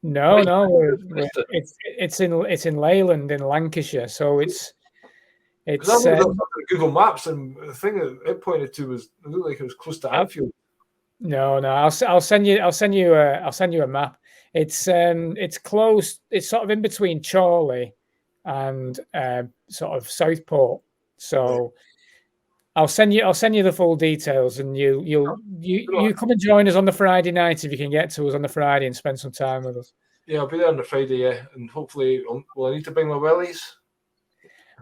No, it's in Leyland in Lancashire. So it's Google Maps, and the thing that it pointed to was it looked like it was close to Anfield. No. I'll send you a map. It's close. It's sort of in between Chorley and sort of Southport. So I'll send you the full details, and you come and join us on the Friday night if you can get to us on the Friday and spend some time with us. Yeah, I'll be there on the Friday. Yeah, and hopefully, will I need to bring my wellies?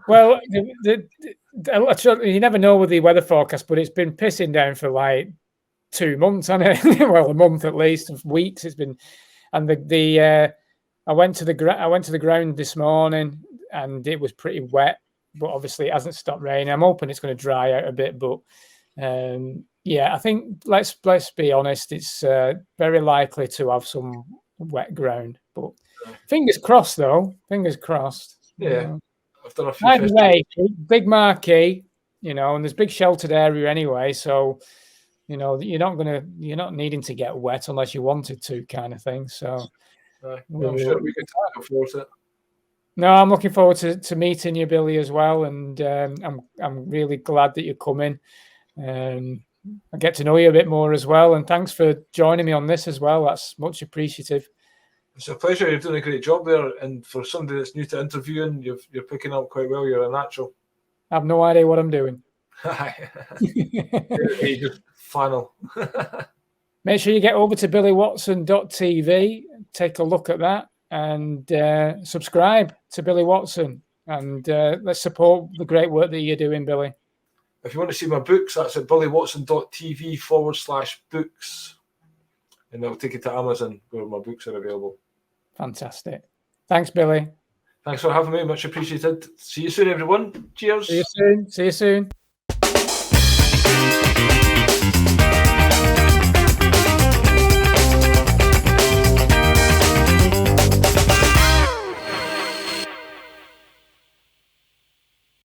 Well, you never know with the weather forecast, but it's been pissing down for like 2 months, hasn't it? Well, a month at least, weeks. It's been, and I went to the ground this morning, and it was pretty wet, but obviously it hasn't stopped raining. I'm hoping it's going to dry out a bit, but yeah, I think let's be honest, it's very likely to have some wet ground, but fingers crossed, though. Fingers crossed. Yeah. I've done a few. By the way, big marquee, and there's big sheltered area anyway, so you're not needing to get wet unless you wanted to, kind of thing. So I'm sure we can look forward to it. No, I'm looking forward to meeting you, Billy, as well, and I'm really glad that you're coming. I get to know you a bit more as well, and thanks for joining me on this as well. That's much appreciative. It's a pleasure. You're doing a great job there, and for somebody that's new to interviewing, you're picking up quite well. You're a natural. I have no idea what I'm doing. Just final. Make sure you get over to billywatson.tv, take a look at that, and subscribe to Billy Watson. And let's support the great work that you're doing, Billy. If you want to see my books, that's at billywatson.tv/books. And I'll take you to Amazon where my books are available. Fantastic. Thanks, Billy. Thanks for having me. Much appreciated. See you soon, everyone. Cheers. See you soon.